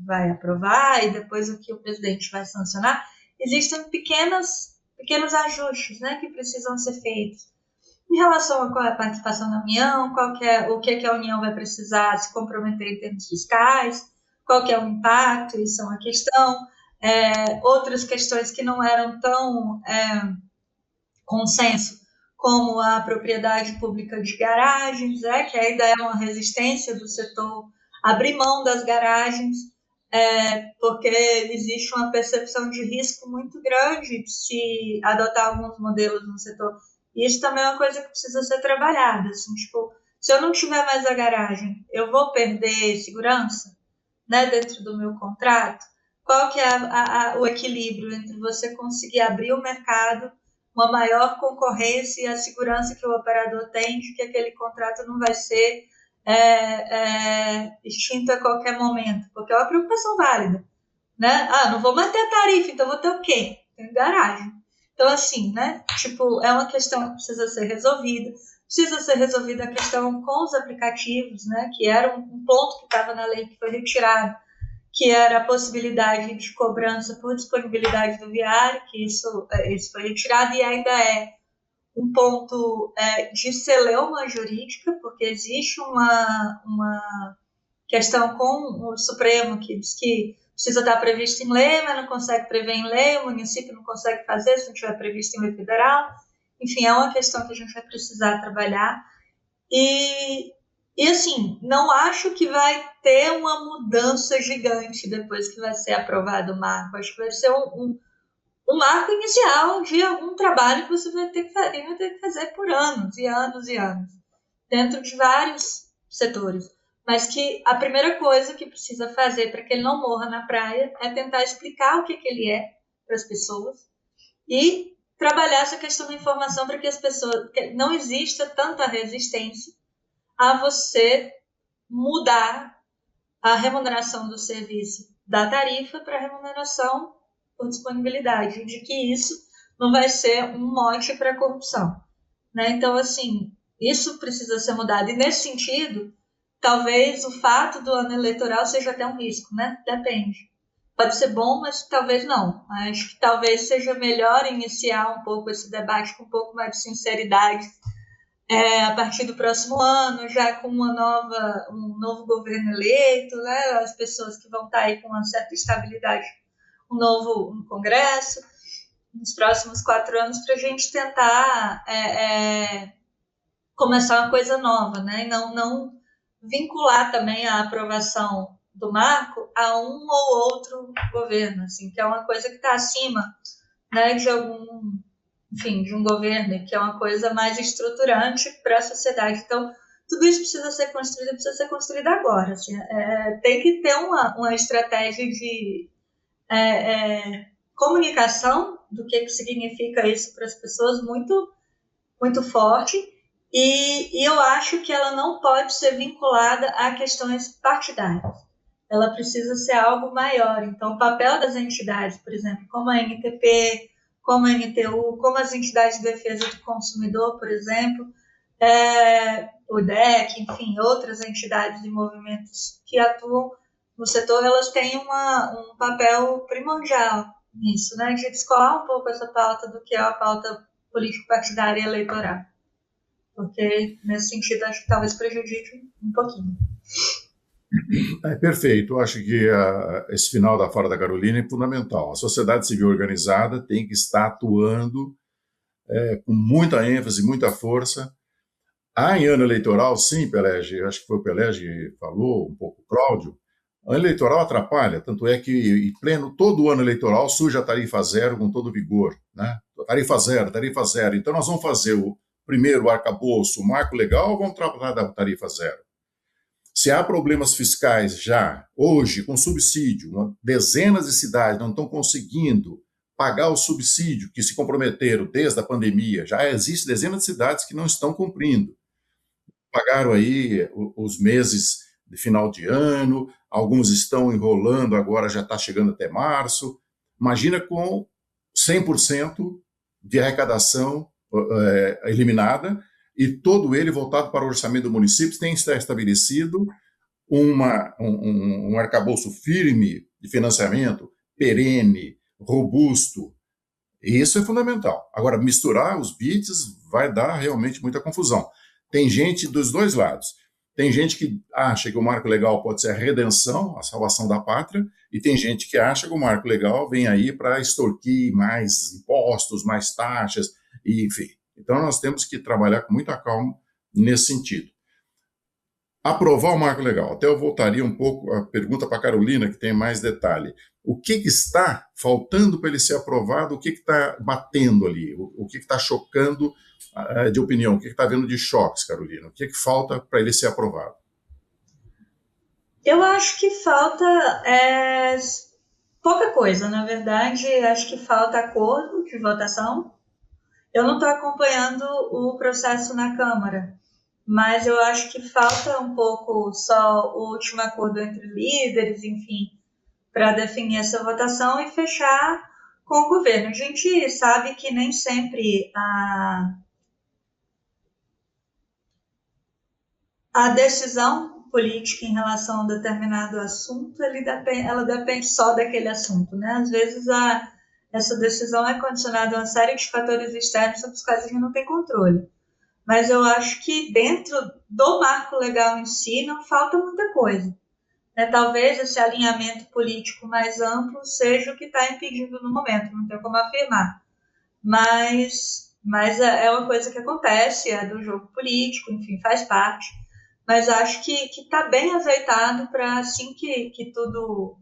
Speaker 2: vai aprovar e depois o que o presidente vai sancionar, existem pequenos ajustes, né, que precisam ser feitos. Em relação a qual é a participação da União, o que a União vai precisar se comprometer em termos fiscais, qual que é o impacto, isso é uma questão. Outras questões que não eram tão consenso, como a propriedade pública de garagens, que ainda é uma resistência do setor abrir mão das garagens, porque existe uma percepção de risco muito grande de se adotar alguns modelos no setor. E isso também é uma coisa que precisa ser trabalhada. Assim, tipo, se eu não tiver mais a garagem, eu vou perder segurança, né, dentro do meu contrato? Qual que é o equilíbrio entre você conseguir abrir o mercado, uma maior concorrência e a segurança que o operador tem de que aquele contrato não vai ser extinto a qualquer momento? Porque é uma preocupação válida, né? Não vou manter a tarifa, então vou ter o quê? Tem garagem. Então, assim, né? Tipo, é uma questão que precisa ser resolvida. Precisa ser resolvida a questão com os aplicativos, né? Que era um ponto que estava na lei que foi retirado, que era a possibilidade de cobrança por disponibilidade do viário, que isso foi retirado e ainda é um ponto de celeuma jurídica, porque existe uma questão com o Supremo que diz que precisa estar previsto em lei, mas não consegue prever em lei, o município não consegue fazer se não estiver previsto em lei federal. Enfim, é uma questão que a gente vai precisar trabalhar. E assim, não acho que vai ter uma mudança gigante depois que vai ser aprovado o marco. Acho que vai ser um marco inicial de algum trabalho que você vai ter que fazer por anos e anos e anos, dentro de vários setores. Mas que a primeira coisa que precisa fazer para que ele não morra na praia é tentar explicar o que ele é para as pessoas e trabalhar essa questão da informação para que as pessoas, que não exista tanta resistência a você mudar a remuneração do serviço da tarifa para a remuneração por disponibilidade, de que isso não vai ser um mote para a corrupção, né? Então, assim, isso precisa ser mudado. E, nesse sentido, talvez o fato do ano eleitoral seja até um risco, né? Depende. Pode ser bom, mas talvez não. Acho que talvez seja melhor iniciar um pouco esse debate com um pouco mais de sinceridade a partir do próximo ano, já com um novo governo eleito, né? As pessoas que vão estar aí com uma certa estabilidade, um novo Congresso, nos próximos 4 anos, para a gente tentar começar uma coisa nova, né? E não vincular também a aprovação do marco a um ou outro governo, assim, que é uma coisa que está acima, né, de um governo, que é uma coisa mais estruturante para a sociedade. Então, tudo isso precisa ser construído agora. Assim, tem que ter uma estratégia de comunicação do que significa isso para as pessoas muito, muito forte. E eu acho que ela não pode ser vinculada a questões partidárias. Ela precisa ser algo maior. Então, o papel das entidades, por exemplo, como a NTP, como a NTU, como as entidades de defesa do consumidor, por exemplo, o DEC, enfim, outras entidades e movimentos que atuam no setor, elas têm um papel primordial nisso, né, de descolar um pouco essa pauta do que é a pauta político-partidária e eleitoral. Porque, nesse sentido, acho que talvez prejudique um pouquinho.
Speaker 3: Perfeito. Eu acho que esse final da fala da Carolina é fundamental. A sociedade civil organizada tem que estar atuando com muita ênfase, muita força. Em ano eleitoral, sim, Pelegi, acho que foi o Pelegi que falou, um pouco o Cláudio, ano eleitoral atrapalha, tanto é que, em pleno, todo ano eleitoral surge a tarifa zero com todo vigor, né? Tarifa zero. Então, nós vamos fazer o primeiro arcabouço, o marco legal, vamos tratar da tarifa zero. Se há problemas fiscais já, hoje, com subsídio, dezenas de cidades não estão conseguindo pagar o subsídio que se comprometeram desde a pandemia, já existem dezenas de cidades que não estão cumprindo. Pagaram aí os meses de final de ano, alguns estão enrolando, agora já está chegando até março. Imagina com 100% de arrecadação eliminada, e todo ele voltado para o orçamento do município, tem que estar estabelecido um arcabouço firme de financiamento, perene, robusto. E isso é fundamental. Agora, misturar os bits vai dar realmente muita confusão. Tem gente dos dois lados. Tem gente que acha que o marco legal pode ser a redenção, a salvação da pátria, e tem gente que acha que o marco legal vem aí para extorquir mais impostos, mais taxas, e enfim. Então, nós temos que trabalhar com muita calma nesse sentido. Aprovar o marco legal. Até eu voltaria um pouco a pergunta para a Carolina, que tem mais detalhe. O que está faltando para ele ser aprovado? O que está batendo ali? O que está chocando de opinião? O que está havendo de choques, Carolina? O que falta para ele ser aprovado?
Speaker 2: Eu acho que falta pouca coisa, na verdade. Acho que falta acordo de votação. Eu não estou acompanhando o processo na Câmara, mas eu acho que falta um pouco só o último acordo entre líderes, enfim, para definir essa votação e fechar com o governo. A gente sabe que nem sempre a decisão política em relação a um determinado assunto, ela depende só daquele assunto, né? Às vezes essa decisão é condicionada a uma série de fatores externos sobre os quais a gente não tem controle. Mas eu acho que dentro do marco legal em si não falta muita coisa. Talvez esse alinhamento político mais amplo seja o que está impedindo no momento, não tenho como afirmar. Mas é uma coisa que acontece, é do jogo político, enfim, faz parte. Mas acho que está bem azeitado para, assim que tudo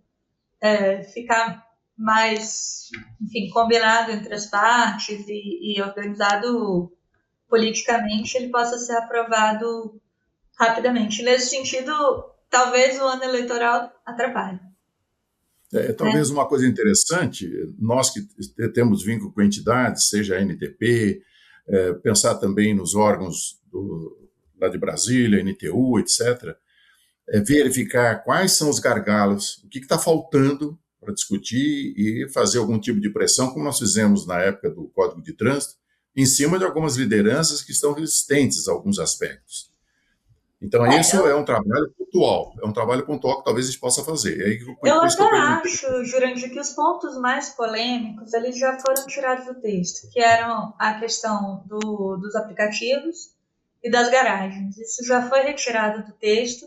Speaker 2: ficar mais, enfim, combinado entre as partes e organizado politicamente, ele possa ser aprovado rapidamente. Nesse sentido, talvez o ano eleitoral atrapalhe.
Speaker 3: Talvez uma coisa interessante, nós que temos vínculo com entidades, seja a NTP, pensar também nos órgãos lá de Brasília, NTU, etc., verificar quais são os gargalos, o que está faltando para discutir e fazer algum tipo de pressão, como nós fizemos na época do Código de Trânsito, em cima de algumas lideranças que estão resistentes a alguns aspectos. Então, isso é um trabalho pontual que talvez a gente possa fazer.
Speaker 2: Eu até acho, Jurandir, que os pontos mais polêmicos eles já foram tirados do texto, que eram a questão dos aplicativos e das garagens. Isso já foi retirado do texto.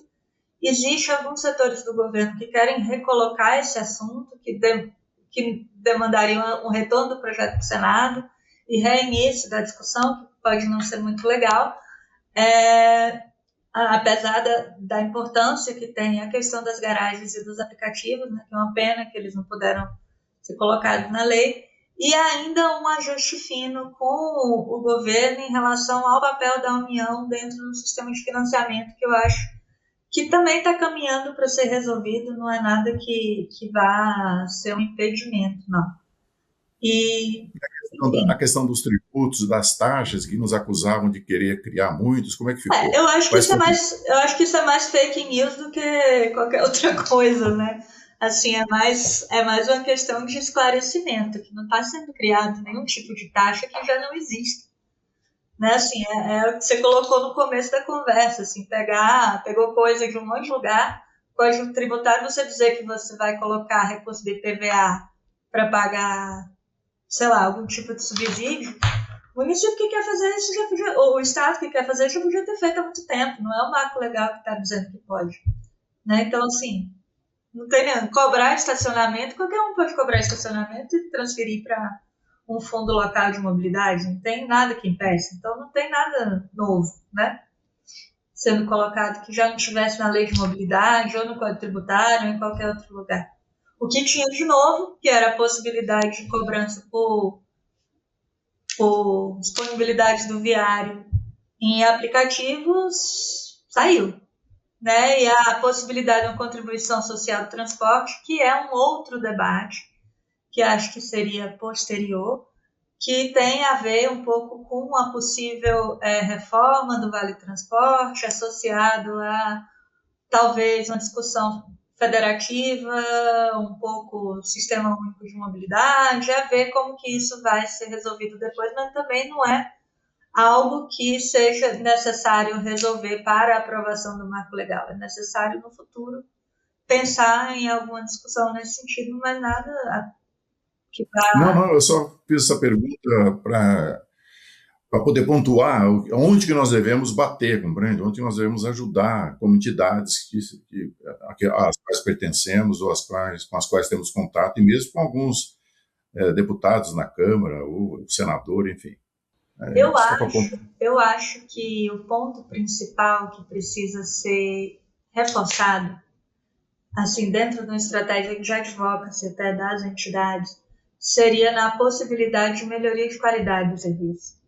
Speaker 2: Existem alguns setores do governo que querem recolocar esse assunto, que demandariam um retorno do projeto para o Senado e reinício da discussão, que pode não ser muito legal. Apesar da importância que tem a questão das garagens e dos aplicativos, né, que é uma pena que eles não puderam ser colocados na lei, e ainda um ajuste fino com o governo em relação ao papel da União dentro do sistema de financiamento, que eu acho que também está caminhando para ser resolvido, não é nada que vá ser um impedimento, não. E
Speaker 3: a questão dos tributos, das taxas, que nos acusavam de querer criar muitos, como é que ficou?
Speaker 2: Eu acho que isso é mais fake news do que qualquer outra coisa, né? Assim, é mais uma questão de esclarecimento, que não está sendo criado nenhum tipo de taxa que já não existe. Né? Assim, é o que você colocou no começo da conversa, assim, pegou coisa de um monte de lugar, código tributário, você dizer que você vai colocar recurso de IPVA para pagar, sei lá, algum tipo de subsídio, o município que quer fazer isso já podia, ou o Estado que quer fazer isso já podia ter feito há muito tempo, não é o marco legal que está dizendo que pode. Né? Então, assim, não tem mesmo. Cobrar estacionamento, qualquer um pode cobrar estacionamento e transferir para um fundo local de mobilidade, não tem nada que impeça, então não tem nada novo, né? Sendo colocado que já não estivesse na lei de mobilidade, ou no Código Tributário, ou em qualquer outro lugar. O que tinha de novo, que era a possibilidade de cobrança por disponibilidade do viário em aplicativos, saiu. Né? E a possibilidade de uma contribuição social do transporte, que é um outro debate, que acho que seria posterior, que tem a ver um pouco com a possível reforma do Vale Transporte, associado a talvez uma discussão federativa, um pouco sistema único de mobilidade, a ver como que isso vai ser resolvido depois, mas também não é algo que seja necessário resolver para a aprovação do marco legal. É necessário, no futuro, pensar em alguma discussão nesse sentido, mas nada que vá...
Speaker 3: Não, eu só fiz essa pergunta para poder pontuar onde que nós devemos bater, compreende? Onde que nós devemos ajudar como entidades às quais pertencemos ou com as quais temos contato, e mesmo com alguns deputados na Câmara, ou senador, enfim.
Speaker 2: Eu acho que o ponto principal que precisa ser reforçado, assim, dentro de uma estratégia de advocacy até das entidades, seria na possibilidade de melhoria de qualidade do serviço.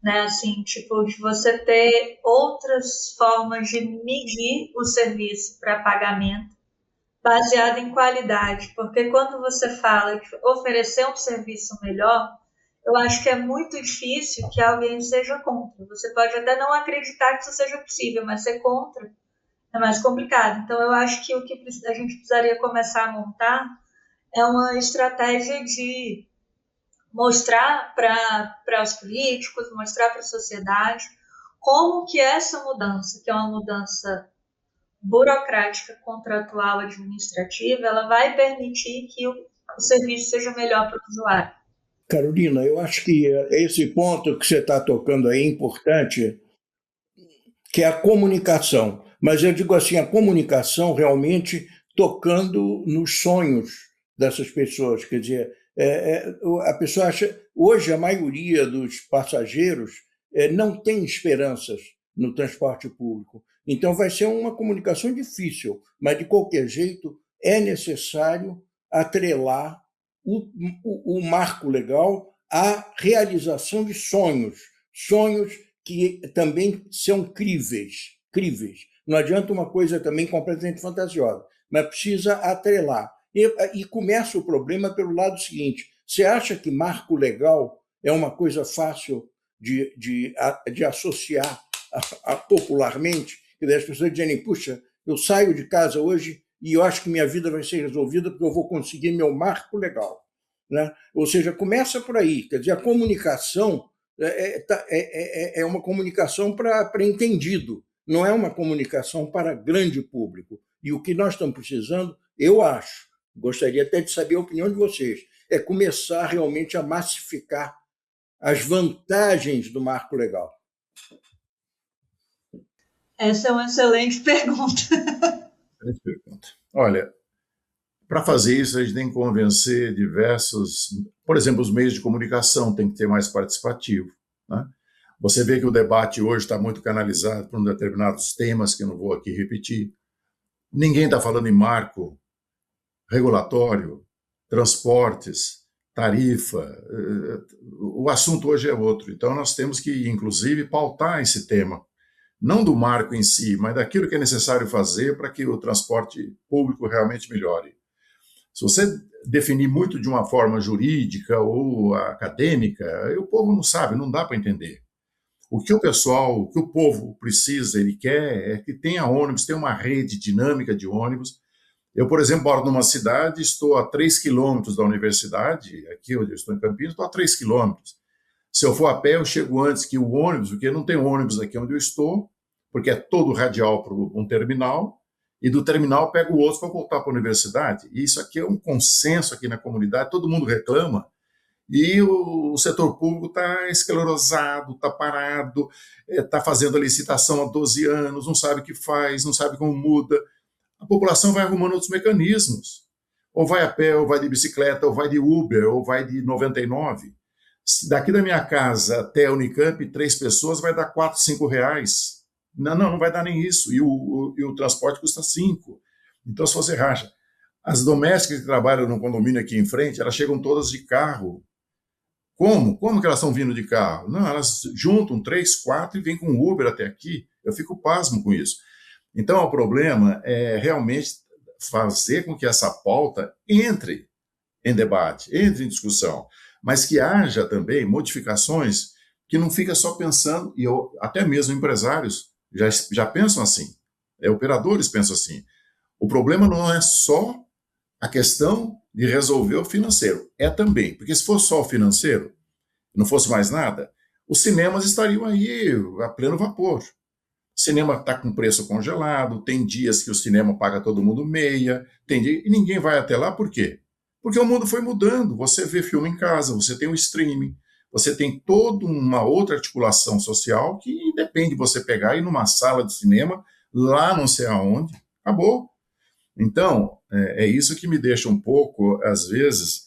Speaker 2: Né? Assim, tipo, de você ter outras formas de medir o serviço para pagamento baseado em qualidade, porque quando você fala de oferecer um serviço melhor, eu acho que é muito difícil que alguém seja contra. Você pode até não acreditar que isso seja possível, mas ser contra é mais complicado. Então, eu acho que o que a gente precisaria começar a montar é uma estratégia de mostrar para os políticos, mostrar para a sociedade como que essa mudança, que é uma mudança burocrática, contratual, administrativa, ela vai permitir que o serviço seja melhor para o usuário.
Speaker 4: Carolina, eu acho que esse ponto que você está tocando aí é importante, que é a comunicação. Mas eu digo assim, a comunicação realmente tocando nos sonhos dessas pessoas. Quer dizer, a pessoa acha... Hoje, a maioria dos passageiros não tem esperanças no transporte público. Então, vai ser uma comunicação difícil, mas, de qualquer jeito, é necessário atrelar o marco legal à realização de sonhos que também são críveis. Não adianta uma coisa também completamente fantasiosa, mas precisa atrelar. E começa o problema pelo lado seguinte: você acha que marco legal é uma coisa fácil de associar popularmente? E as pessoas dizem, puxa, eu saio de casa hoje e eu acho que minha vida vai ser resolvida porque eu vou conseguir meu marco legal. Né? Ou seja, começa por aí. Quer dizer, a comunicação é uma comunicação para entendido, não é uma comunicação para grande público. E o que nós estamos precisando, eu acho, gostaria até de saber a opinião de vocês, é começar realmente a massificar as vantagens do marco legal.
Speaker 2: Essa é uma excelente pergunta.
Speaker 3: Excelente pergunta. Olha, para fazer isso, a gente tem que convencer diversos... Por exemplo, os meios de comunicação têm que ter mais participativo. Né? Você vê que o debate hoje está muito canalizado por determinados temas, que eu não vou aqui repetir. Ninguém está falando em marco regulatório, transportes, tarifa. O assunto hoje é outro. Então, nós temos que, inclusive, pautar esse tema. Não do marco em si, mas daquilo que é necessário fazer para que o transporte público realmente melhore. Se você definir muito de uma forma jurídica ou acadêmica, o povo não sabe, não dá para entender. O que o povo precisa, ele quer, é que tenha ônibus, tenha uma rede dinâmica de ônibus. Eu, por exemplo, moro numa cidade, estou a 3 quilômetros da universidade, aqui onde eu estou em Campinas, estou a 3 quilômetros. Se eu for a pé, eu chego antes que o ônibus, porque não tem ônibus aqui onde eu estou, porque é todo radial para um terminal, e do terminal pego o outro para voltar para a universidade. E isso aqui é um consenso aqui na comunidade, todo mundo reclama, e o setor público está esclerosado, está parado, está fazendo a licitação há 12 anos, não sabe o que faz, não sabe como muda. A população vai arrumando outros mecanismos. Ou vai a pé, ou vai de bicicleta, ou vai de Uber, ou vai de 99. Daqui da minha casa até a Unicamp, 3 pessoas vai dar 4, 5 reais. Não vai dar nem isso. E o transporte custa 5. Então, se você racha. As domésticas que trabalham no condomínio aqui em frente, elas chegam todas de carro. Como? Como que elas estão vindo de carro? Não, elas juntam 3, 4 e vêm com Uber até aqui. Eu fico pasmo com isso. Então, o problema é realmente fazer com que essa pauta entre em debate, entre em discussão, mas que haja também modificações que não fica só pensando, e até mesmo empresários já pensam assim, operadores pensam assim. O problema não é só a questão de resolver o financeiro, é também, porque se fosse só o financeiro, não fosse mais nada, os cinemas estariam aí a pleno vapor. O cinema está com preço congelado, tem dias que o cinema paga todo mundo meia, e ninguém vai até lá, por quê? Porque o mundo foi mudando, você vê filme em casa, você tem o streaming, você tem toda uma outra articulação social que depende de você pegar e ir numa sala de cinema, lá não sei aonde, acabou. Então, é isso que me deixa um pouco, às vezes,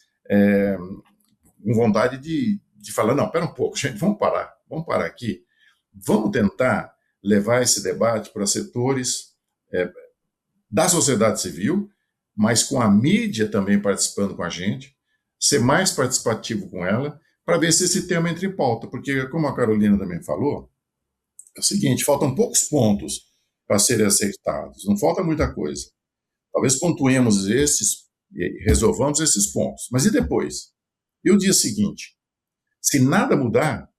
Speaker 3: com vontade de falar, não, espera um pouco, gente, vamos parar aqui, vamos tentar levar esse debate para setores da sociedade civil, mas com a mídia também participando com a gente, ser mais participativo com ela, para ver se esse tema entra em pauta, porque, como a Carolina também falou, é o seguinte, faltam poucos pontos para serem acertados, não falta muita coisa. Talvez pontuemos esses e resolvamos esses pontos, mas e depois? E o dia seguinte? Se nada mudar,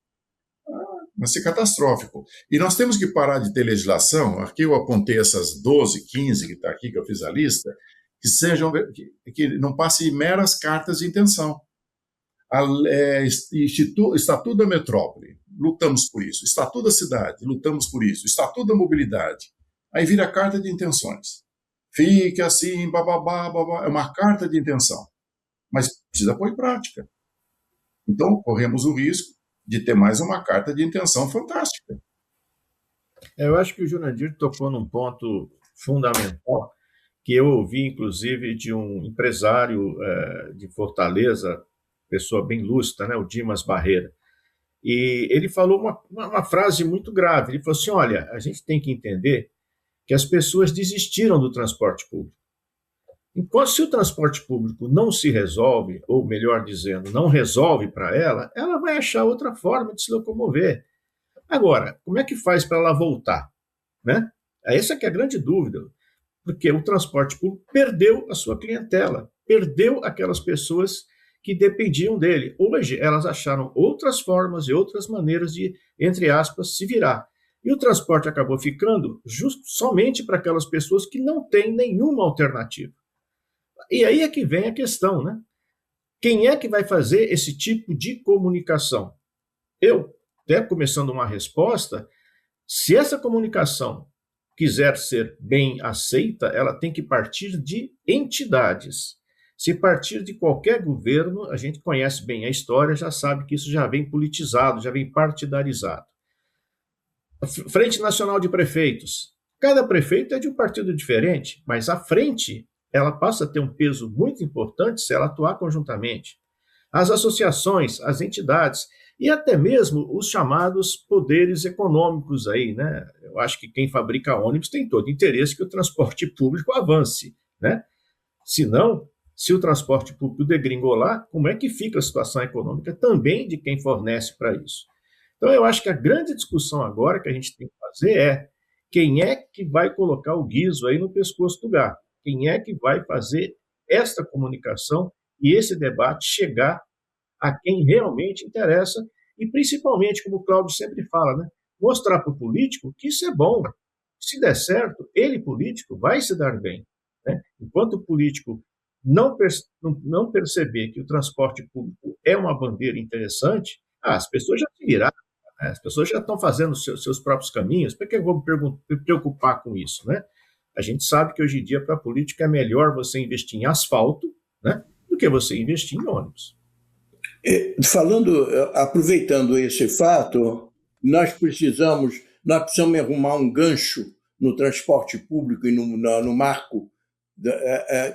Speaker 3: vai ser catastrófico. E nós temos que parar de ter legislação, aqui eu apontei essas 12, 15 que está aqui, que eu fiz a lista, que não passem meras cartas de intenção. Estatuto da Metrópole, lutamos por isso. Estatuto da Cidade, lutamos por isso. Estatuto da Mobilidade. Aí vira carta de intenções. Fica assim, bababá, babá, é uma carta de intenção. Mas precisa pôr em prática. Então, corremos o risco de ter mais uma carta de intenção fantástica.
Speaker 1: Eu acho que o Jurandir tocou num ponto fundamental, que eu ouvi, inclusive, de um empresário de Fortaleza, pessoa bem lúcida, né, o Dimas Barreira. E ele falou uma frase muito grave. Ele falou assim, olha, a gente tem que entender que as pessoas desistiram do transporte público. Enquanto se o transporte público não se resolve, ou melhor dizendo, não resolve para ela vai achar outra forma de se locomover. Agora, como é que faz para ela voltar? Né? Essa que é a grande dúvida, porque o transporte público perdeu a sua clientela, perdeu aquelas pessoas que dependiam dele. Hoje, elas acharam outras formas e outras maneiras de, entre aspas, se virar. E o transporte acabou ficando somente para aquelas pessoas que não têm nenhuma alternativa. E aí é que vem a questão, né? Quem é que vai fazer esse tipo de comunicação? Eu, até começando uma resposta, se essa comunicação quiser ser bem aceita, ela tem que partir de entidades. Se partir de qualquer governo, a gente conhece bem a história, já sabe que isso já vem politizado, já vem partidarizado. A Frente Nacional de Prefeitos. Cada prefeito é de um partido diferente, mas a frente ela passa a ter um peso muito importante se ela atuar conjuntamente. As associações, as entidades e até mesmo os chamados poderes econômicos aí, né? Eu acho que quem fabrica ônibus tem todo interesse que o transporte público avance, né? Se não, se o transporte público degringolar, como é que fica a situação econômica também de quem fornece para isso? Então, eu acho que a grande discussão agora que a gente tem que fazer é quem é que vai colocar o guiso aí no pescoço do gato? Quem é que vai fazer esta comunicação e esse debate chegar a quem realmente interessa e, principalmente, como o Cláudio sempre fala, né, mostrar para o político que isso é bom. Se der certo, ele, político, vai se dar bem. Né? Enquanto o político não perceber que o transporte público é uma bandeira interessante, as pessoas já se viraram, né? As pessoas já estão fazendo seus próprios caminhos, por que eu vou me preocupar com isso? Né? A gente sabe que hoje em dia, para a política, é melhor você investir em asfalto, né, do que você investir em ônibus.
Speaker 4: Aproveitando esse fato, nós precisamos arrumar um gancho no transporte público e no marco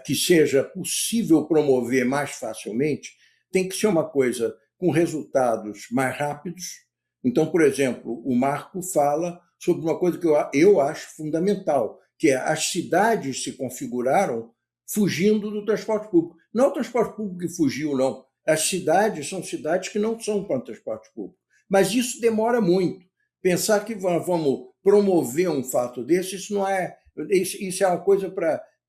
Speaker 4: que seja possível promover mais facilmente. Tem que ser uma coisa com resultados mais rápidos. Então, por exemplo, o marco fala sobre uma coisa que eu acho fundamental, que é as cidades se configuraram fugindo do transporte público. Não é o transporte público que fugiu, não. As cidades são cidades que não são para o transporte público. Mas isso demora muito. Pensar que vamos promover um fato desse, isso é uma coisa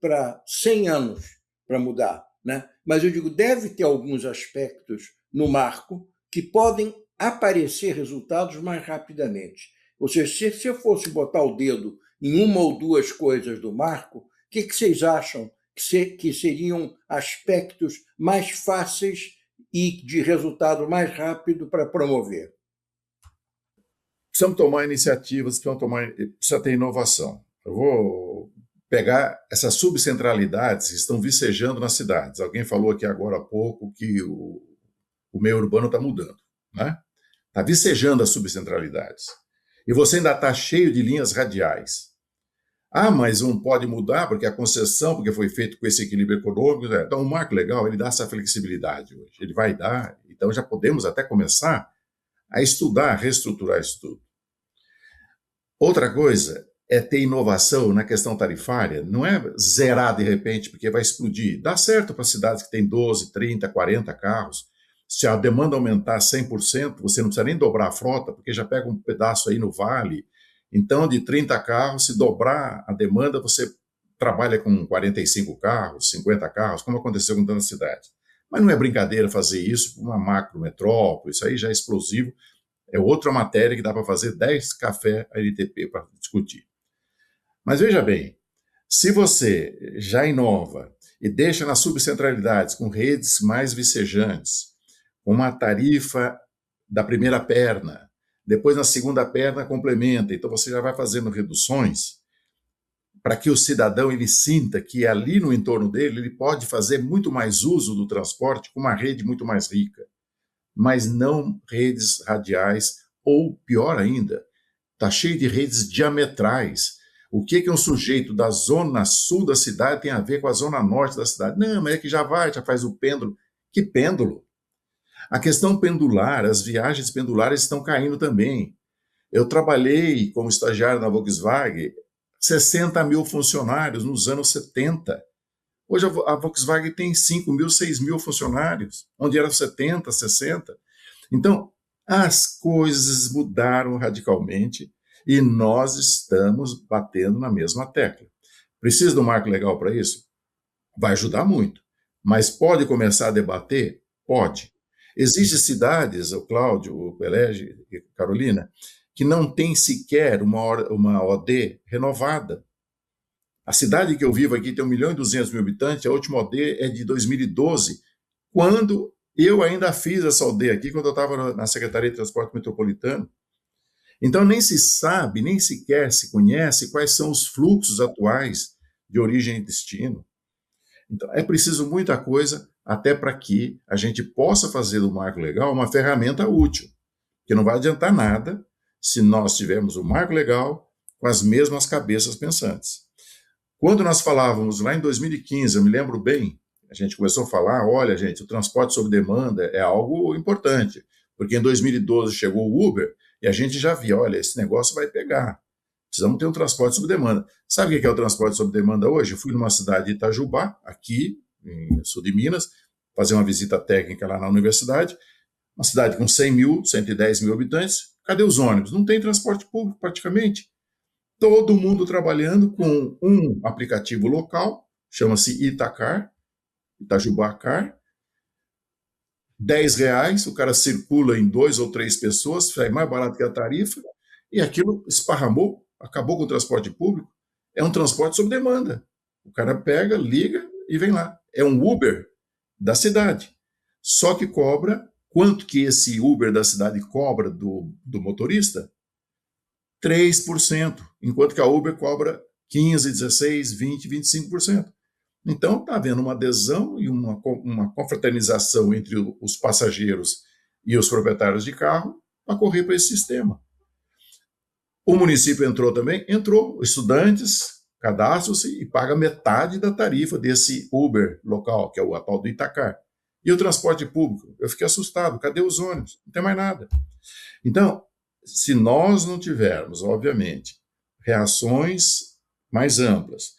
Speaker 4: para 100 anos para mudar. Né? Mas eu digo, deve ter alguns aspectos no marco que podem aparecer resultados mais rapidamente. Ou seja, se eu fosse botar o dedo em uma ou duas coisas do marco, o que vocês acham que seriam aspectos mais fáceis e de resultado mais rápido para promover?
Speaker 3: Precisamos tomar iniciativas, precisa ter inovação. Eu vou pegar essas subcentralidades que estão vicejando nas cidades. Alguém falou aqui agora há pouco que o meio urbano está mudando, né? Está vicejando as subcentralidades. E você ainda está cheio de linhas radiais. Ah, mas não pode mudar porque a concessão, porque foi feito com esse equilíbrio econômico. Então, o marco legal, ele dá essa flexibilidade hoje. Ele vai dar, então já podemos até começar a estudar, a reestruturar isso tudo. Outra coisa é ter inovação na questão tarifária. Não é zerar de repente porque vai explodir. Dá certo para cidades que têm 12, 30, 40 carros. Se a demanda aumentar 100%, você não precisa nem dobrar a frota, porque já pega um pedaço aí no vale. Então, de 30 carros, se dobrar a demanda, você trabalha com 45 carros, 50 carros, como aconteceu com tantas cidades. Mas não é brincadeira fazer isso para uma macro metrópole, isso aí já é explosivo. É outra matéria que dá para fazer 10 café ANTP para discutir. Mas veja bem, se você já inova e deixa nas subcentralidades com redes mais vicejantes, com uma tarifa da primeira perna, depois na segunda perna complementa, então você já vai fazendo reduções para que o cidadão ele sinta que ali no entorno dele ele pode fazer muito mais uso do transporte com uma rede muito mais rica, mas não redes radiais ou, pior ainda, está cheio de redes diametrais. O que um sujeito da zona sul da cidade tem a ver com a zona norte da cidade? Não, mas é que já faz o pêndulo. Que pêndulo? A questão pendular, as viagens pendulares estão caindo também. Eu trabalhei como estagiário na Volkswagen, 60 mil funcionários nos anos 70. Hoje a Volkswagen tem 5 mil, 6 mil funcionários, onde eram 70, 60. Então, as coisas mudaram radicalmente e nós estamos batendo na mesma tecla. Precisa de um marco legal para isso? Vai ajudar muito. Mas pode começar a debater? Pode. Existem cidades, o Cláudio, o Pelege e Carolina, que não tem sequer uma OD renovada. A cidade que eu vivo aqui tem 1.200.000 habitantes, a última OD é de 2012, quando eu ainda fiz essa OD aqui, quando eu estava na Secretaria de Transporte Metropolitano. Então, nem se sabe, nem sequer se conhece quais são os fluxos atuais de origem e destino. Então, é preciso muita coisa até para que a gente possa fazer do marco legal uma ferramenta útil, que não vai adiantar nada se nós tivermos o marco legal com as mesmas cabeças pensantes. Quando nós falávamos lá em 2015, eu me lembro bem, a gente começou a falar, olha, gente, o transporte sob demanda é algo importante, porque em 2012 chegou o Uber e a gente já via, olha, esse negócio vai pegar. Precisamos ter um transporte sob demanda. Sabe o que é o transporte sob demanda hoje? Eu fui numa cidade de Itajubá, aqui, no sul de Minas, fazer uma visita técnica lá na universidade, uma cidade com 100 mil, 110 mil habitantes. Cadê os ônibus? Não tem transporte público praticamente. Todo mundo trabalhando com um aplicativo local, chama-se Itacar, Itajubá Car. R$10, o cara circula em 2 ou 3 pessoas, sai mais barato que a tarifa, e aquilo esparramou, acabou com o transporte público. É um transporte sob demanda. O cara pega, liga e vem lá. É um Uber da cidade. Só que cobra, quanto que esse Uber da cidade cobra do motorista? 3%, enquanto que a Uber cobra 15%, 16%, 20%, 25%. Então, está havendo uma adesão e uma confraternização entre os passageiros e os proprietários de carro para correr para esse sistema. O município entrou também? Entrou. Estudantes cadastram-se e pagam metade da tarifa desse Uber local, que é o tal do Itacar. E o transporte público? Eu fiquei assustado. Cadê os ônibus? Não tem mais nada. Então, se nós não tivermos, obviamente, reações mais amplas,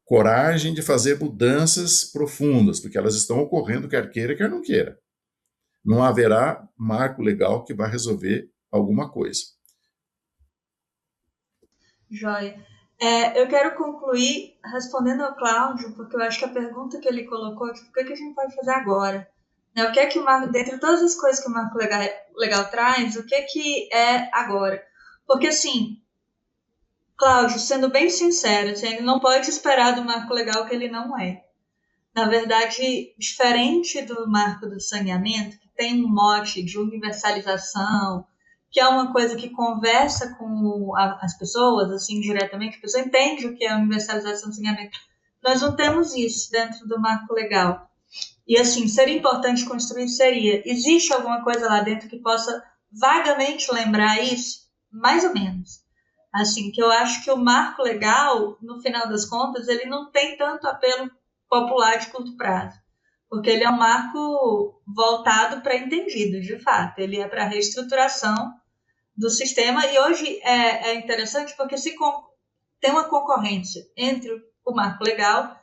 Speaker 3: coragem de fazer mudanças profundas, porque elas estão ocorrendo, quer queira, quer não queira, não haverá marco legal que vá resolver alguma coisa.
Speaker 2: Joia. Eu quero concluir respondendo ao Cláudio, porque eu acho que a pergunta que ele colocou é o que a gente pode fazer agora? O que é que o marco, dentre todas as coisas que o marco legal traz, o que é agora? Porque, assim, Cláudio, sendo bem sincero, assim, ele não pode esperar do marco legal que ele não é. Na verdade, diferente do marco do saneamento, que tem um mote de universalização, que é uma coisa que conversa com as pessoas, assim, diretamente, a pessoa entende o que é a universalização do saneamento. Nós não temos isso dentro do marco legal. E, assim, seria importante construir, seria. Existe alguma coisa lá dentro que possa vagamente lembrar isso? Mais ou menos. Assim, que eu acho que o marco legal, no final das contas, ele não tem tanto apelo popular de curto prazo. Porque ele é um marco voltado para entendidos, de fato. Ele é para a reestruturação do sistema. E hoje é interessante porque tem uma concorrência entre o marco legal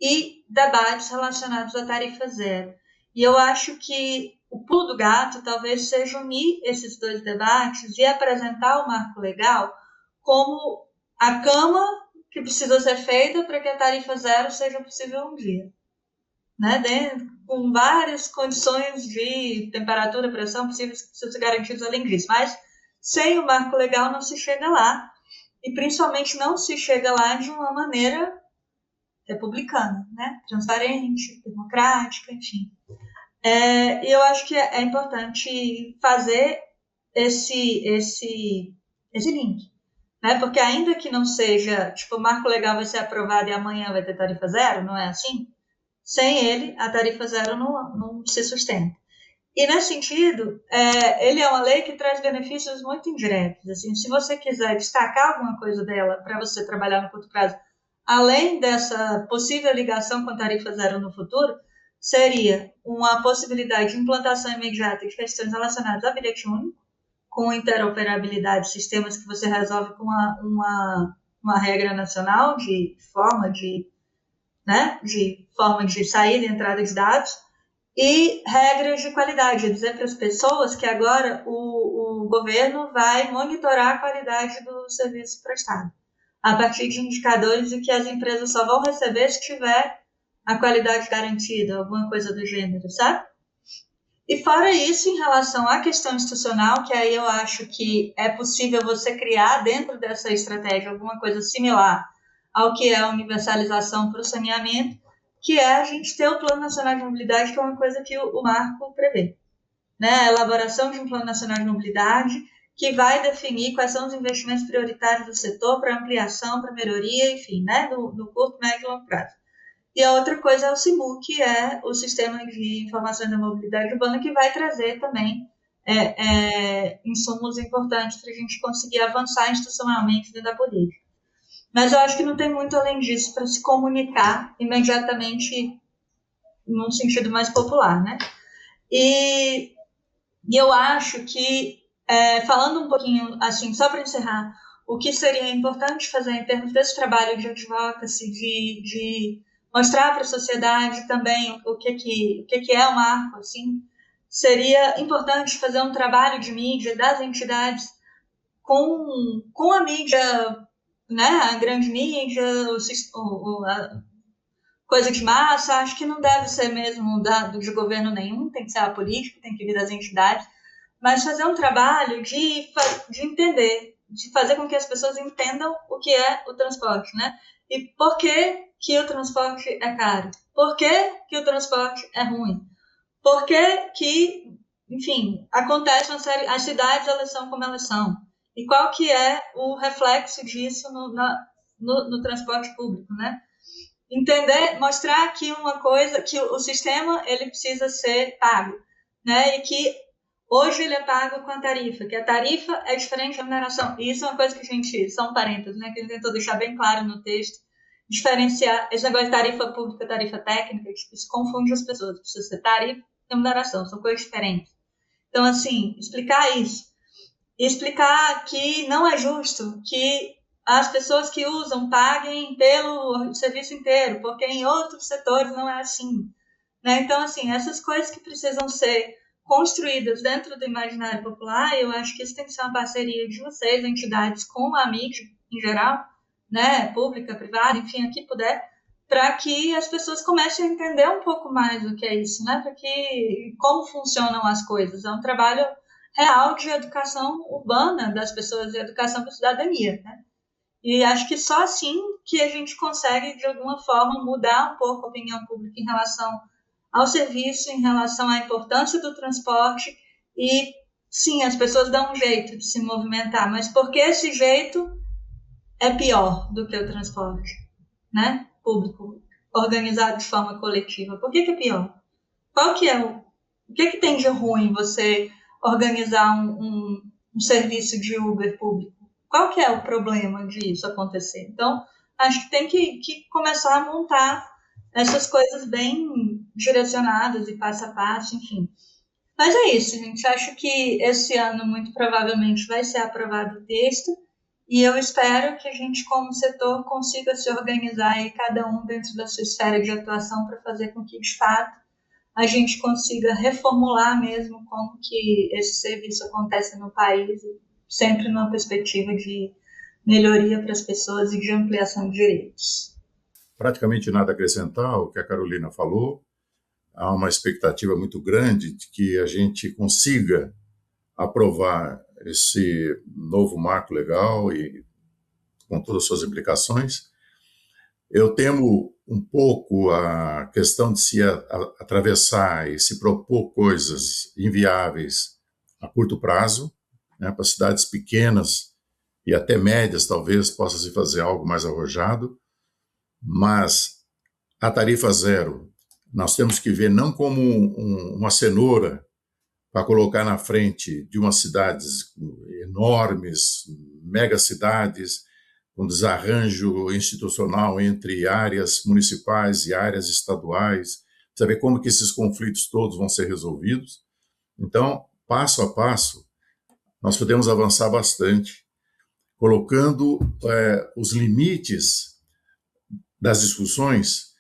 Speaker 2: e debates relacionados à tarifa zero. E eu acho que o pulo do gato talvez seja unir esses dois debates e apresentar o marco legal como a cama que precisa ser feita para que a tarifa zero seja possível um dia. Né? Com várias condições de temperatura, pressão possíveis que precisam ser garantidas além disso. Mas sem o marco legal não se chega lá. E principalmente não se chega lá de uma maneira republicana, né? Transparente, democrática, enfim. E eu acho que é importante fazer esse link. Né? Porque ainda que não seja, tipo, o marco legal vai ser aprovado e amanhã vai ter tarifa zero, não é assim? Sem ele, a tarifa zero não se sustenta. E, nesse sentido, ele é uma lei que traz benefícios muito indiretos. Assim, se você quiser destacar alguma coisa dela para você trabalhar no curto prazo, além dessa possível ligação com a tarifa zero no futuro, seria uma possibilidade de implantação imediata de questões relacionadas a bilhete único, com interoperabilidade de sistemas que você resolve com uma regra nacional de forma de né, de forma de saída e entrada de dados, e regras de qualidade, dizer para as pessoas que agora o governo vai monitorar a qualidade do serviço prestado, a partir de indicadores de que as empresas só vão receber se tiver a qualidade garantida, alguma coisa do gênero, sabe? E fora isso, em relação à questão institucional, que aí eu acho que é possível você criar dentro dessa estratégia alguma coisa similar ao que é a universalização para o saneamento, que é a gente ter o Plano Nacional de Mobilidade, que é uma coisa que o marco prevê, né? A elaboração de um Plano Nacional de Mobilidade que vai definir quais são os investimentos prioritários do setor para ampliação, para melhoria, enfim, né? no curto, médio e longo prazo. E a outra coisa é o SIMU, que é o Sistema de Informações da Mobilidade Urbana, que vai trazer também insumos importantes para a gente conseguir avançar institucionalmente dentro da política. Mas eu acho que não tem muito além disso para se comunicar imediatamente num sentido mais popular, né? E eu acho que, falando um pouquinho, assim, só para encerrar, o que seria importante fazer em termos desse trabalho de advocacy, de mostrar para a sociedade também o que é o marco, assim, seria importante fazer um trabalho de mídia das entidades com a mídia, né, a grande mídia, a coisa de massa. Acho que não deve ser mesmo de governo nenhum, tem que ser a política, tem que vir das entidades, mas fazer um trabalho de entender, de fazer com que as pessoas entendam o que é o transporte, né? E por que o transporte é caro? Por que o transporte é ruim? Por que, enfim, acontece uma série... As cidades, elas são como elas são. E qual que é o reflexo disso no transporte público, né? Entender, mostrar que uma coisa, que o sistema, ele precisa ser pago, né? E que hoje ele é pago com a tarifa, que a tarifa é diferente da remuneração. E isso é uma coisa que a gente, são parênteses, né? Que a gente tentou deixar bem claro no texto, diferenciar esse negócio de tarifa pública, tarifa técnica, isso confunde as pessoas. Precisa ser tarifa e remuneração, são coisas diferentes. Então, assim, explicar isso. E explicar que não é justo que as pessoas que usam paguem pelo serviço inteiro, porque em outros setores não é assim, né? Então, assim, essas coisas que precisam ser construídas dentro do imaginário popular, eu acho que isso tem que ser uma parceria de vocês, entidades, com a mídia em geral, né, pública, privada, enfim, aqui puder, para que as pessoas comecem a entender um pouco mais o que é isso, né, para que como funcionam as coisas. É um trabalho real de educação urbana das pessoas, de educação para a cidadania, né? E acho que só assim que a gente consegue, de alguma forma, mudar um pouco a opinião pública em relação ao serviço, em relação à importância do transporte. E, sim, as pessoas dão um jeito de se movimentar, mas porque esse jeito é pior do que o transporte, né, público, organizado de forma coletiva? Por que é pior? Qual que é o que tem de ruim você organizar um serviço de Uber público? Qual que é o problema disso acontecer? Então, acho que tem que começar a montar essas coisas bem direcionadas e passo a passo, enfim. Mas é isso, gente. Acho que esse ano, muito provavelmente, vai ser aprovado o texto e eu espero que a gente, como setor, consiga se organizar aí, cada um dentro da sua esfera de atuação, para fazer com que, de fato, a gente consiga reformular mesmo como que esse serviço acontece no país, sempre numa perspectiva de melhoria para as pessoas e de ampliação de direitos.
Speaker 3: Praticamente nada a acrescentar ao que a Carolina falou. Há uma expectativa muito grande de que a gente consiga aprovar esse novo marco legal e com todas as suas implicações. Eu temo um pouco a questão de se atravessar e se propor coisas inviáveis a curto prazo, né, para cidades pequenas e até médias, talvez possa se fazer algo mais arrojado, mas a tarifa zero nós temos que ver não como uma cenoura para colocar na frente de umas cidades enormes, megacidades, com desarranjo institucional entre áreas municipais e áreas estaduais, saber como que esses conflitos todos vão ser resolvidos. Então, passo a passo, nós podemos avançar bastante, colocando os limites das discussões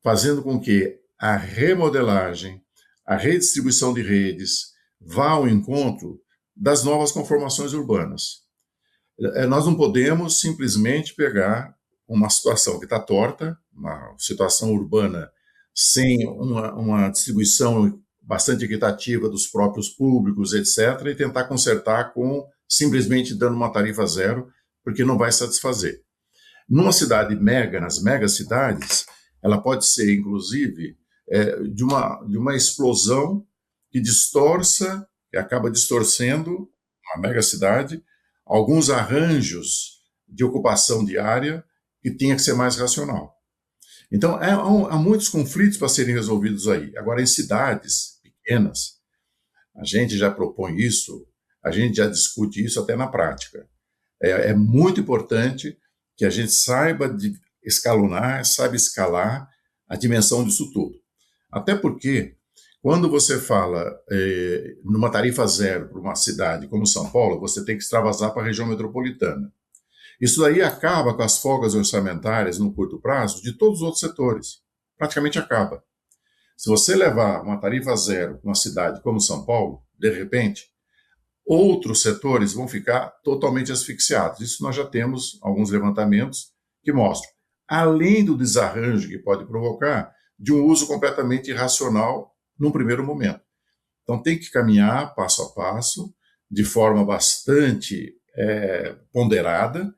Speaker 3: fazendo com que a remodelagem, a redistribuição de redes vá ao encontro das novas conformações urbanas. Nós não podemos simplesmente pegar uma situação que está torta, uma situação urbana sem uma distribuição bastante equitativa dos próprios públicos, etc., e tentar consertar com simplesmente dando uma tarifa zero, porque não vai satisfazer. Numa cidade mega, nas megacidades, ela pode ser, inclusive, de uma explosão que distorça, que acaba distorcendo uma megacidade, alguns arranjos de ocupação diária que tinha que ser mais racional. Então, há muitos conflitos para serem resolvidos aí. Agora, em cidades pequenas, a gente já propõe isso, a gente já discute isso até na prática. É muito importante que a gente saiba escalonar, saiba escalar a dimensão disso tudo. Até porque, quando você fala numa tarifa zero para uma cidade como São Paulo, você tem que extravasar para a região metropolitana. Isso daí acaba com as folgas orçamentárias no curto prazo de todos os outros setores. Praticamente acaba. Se você levar uma tarifa zero para uma cidade como São Paulo, de repente, outros setores vão ficar totalmente asfixiados. Isso nós já temos alguns levantamentos que mostram. Além do desarranjo que pode provocar de um uso completamente irracional num primeiro momento. Então tem que caminhar passo a passo, de forma bastante ponderada.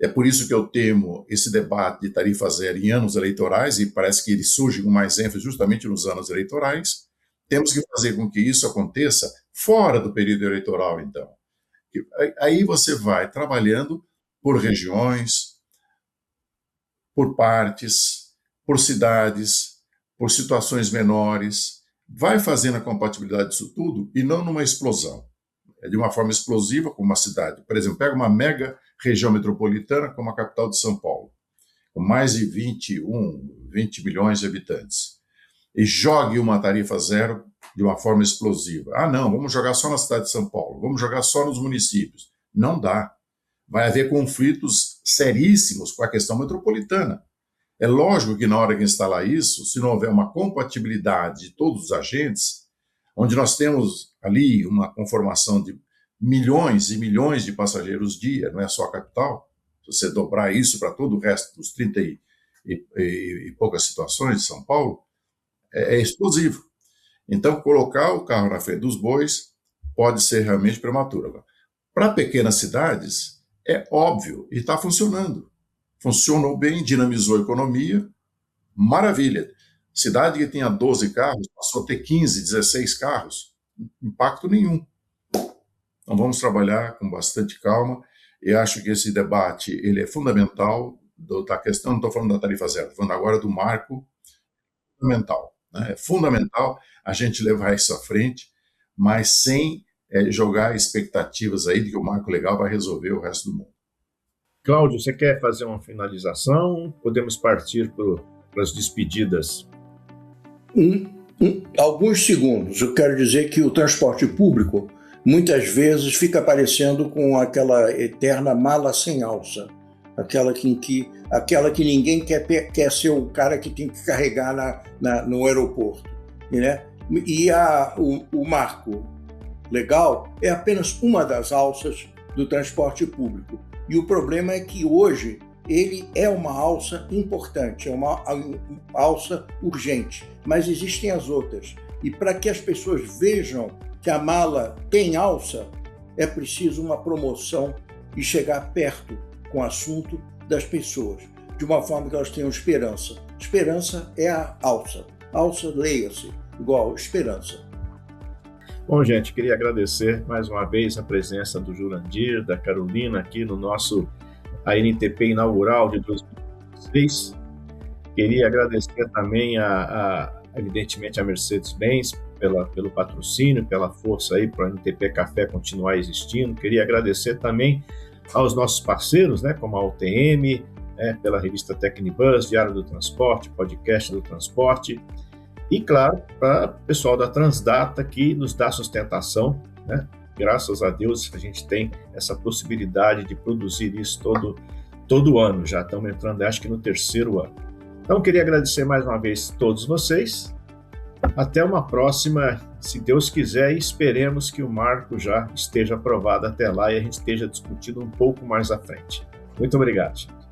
Speaker 3: É por isso que eu temo esse debate de tarifa zero em anos eleitorais, e parece que ele surge com mais ênfase justamente nos anos eleitorais. Temos que fazer com que isso aconteça fora do período eleitoral, então. Aí você vai trabalhando por regiões, por partes, por cidades, por situações menores, vai fazendo a compatibilidade disso tudo e não numa explosão. De uma forma explosiva, como uma cidade. Por exemplo, pega uma mega região metropolitana como a capital de São Paulo, com mais de 20 milhões de habitantes, e jogue uma tarifa zero de uma forma explosiva. Ah, não, vamos jogar só na cidade de São Paulo, vamos jogar só nos municípios. Não dá. Vai haver conflitos seríssimos com a questão metropolitana. É lógico que na hora que instalar isso, se não houver uma compatibilidade de todos os agentes, onde nós temos ali uma conformação de milhões e milhões de passageiros dia, não é só a capital, se você dobrar isso para todo o resto dos 30 e poucas situações de São Paulo, é explosivo. Então, colocar o carro na frente dos bois pode ser realmente prematuro. Para pequenas cidades, é óbvio, e está funcionando. Funcionou bem, dinamizou a economia, maravilha. Cidade que tinha 12 carros, passou a ter 15, 16 carros, impacto nenhum. Então vamos trabalhar com bastante calma, e acho que esse debate ele é fundamental, da questão, não estou falando da tarifa zero, estou falando agora do marco fundamental. Né? É fundamental a gente levar isso à frente, mas sem jogar expectativas aí de que o marco legal vai resolver o resto do mundo.
Speaker 1: Cláudio, você quer fazer uma finalização? Podemos partir para as despedidas.
Speaker 4: Alguns segundos. Eu quero dizer que o transporte público muitas vezes fica parecendo com aquela eterna mala sem alça, aquela que ninguém quer ser o cara que tem que carregar no aeroporto, né? E o marco legal é apenas uma das alças do transporte público. E o problema é que hoje ele é uma alça importante, é uma alça urgente, mas existem as outras. E para que as pessoas vejam que a mala tem alça, é preciso uma promoção e chegar perto com o assunto das pessoas, de uma forma que elas tenham esperança. Esperança é a alça. Alça, leia-se, igual esperança.
Speaker 1: Bom, gente, queria agradecer mais uma vez a presença do Jurandir, da Carolina aqui no nosso ANTP inaugural de 2016. Queria agradecer também, evidentemente, a Mercedes-Benz pelo patrocínio, pela força aí para o ANTP Café continuar existindo. Queria agradecer também aos nossos parceiros, né, como a UTM, pela revista Tecnibus, Diário do Transporte, Podcast do Transporte, e, claro, para o pessoal da Transdata, que nos dá sustentação, né? Graças a Deus a gente tem essa possibilidade de produzir isso todo ano. Já estamos entrando, acho que no 3º ano. Então, queria agradecer mais uma vez a todos vocês. Até uma próxima, se Deus quiser, e esperemos que o marco já esteja aprovado até lá e a gente esteja discutindo um pouco mais à frente. Muito obrigado, gente.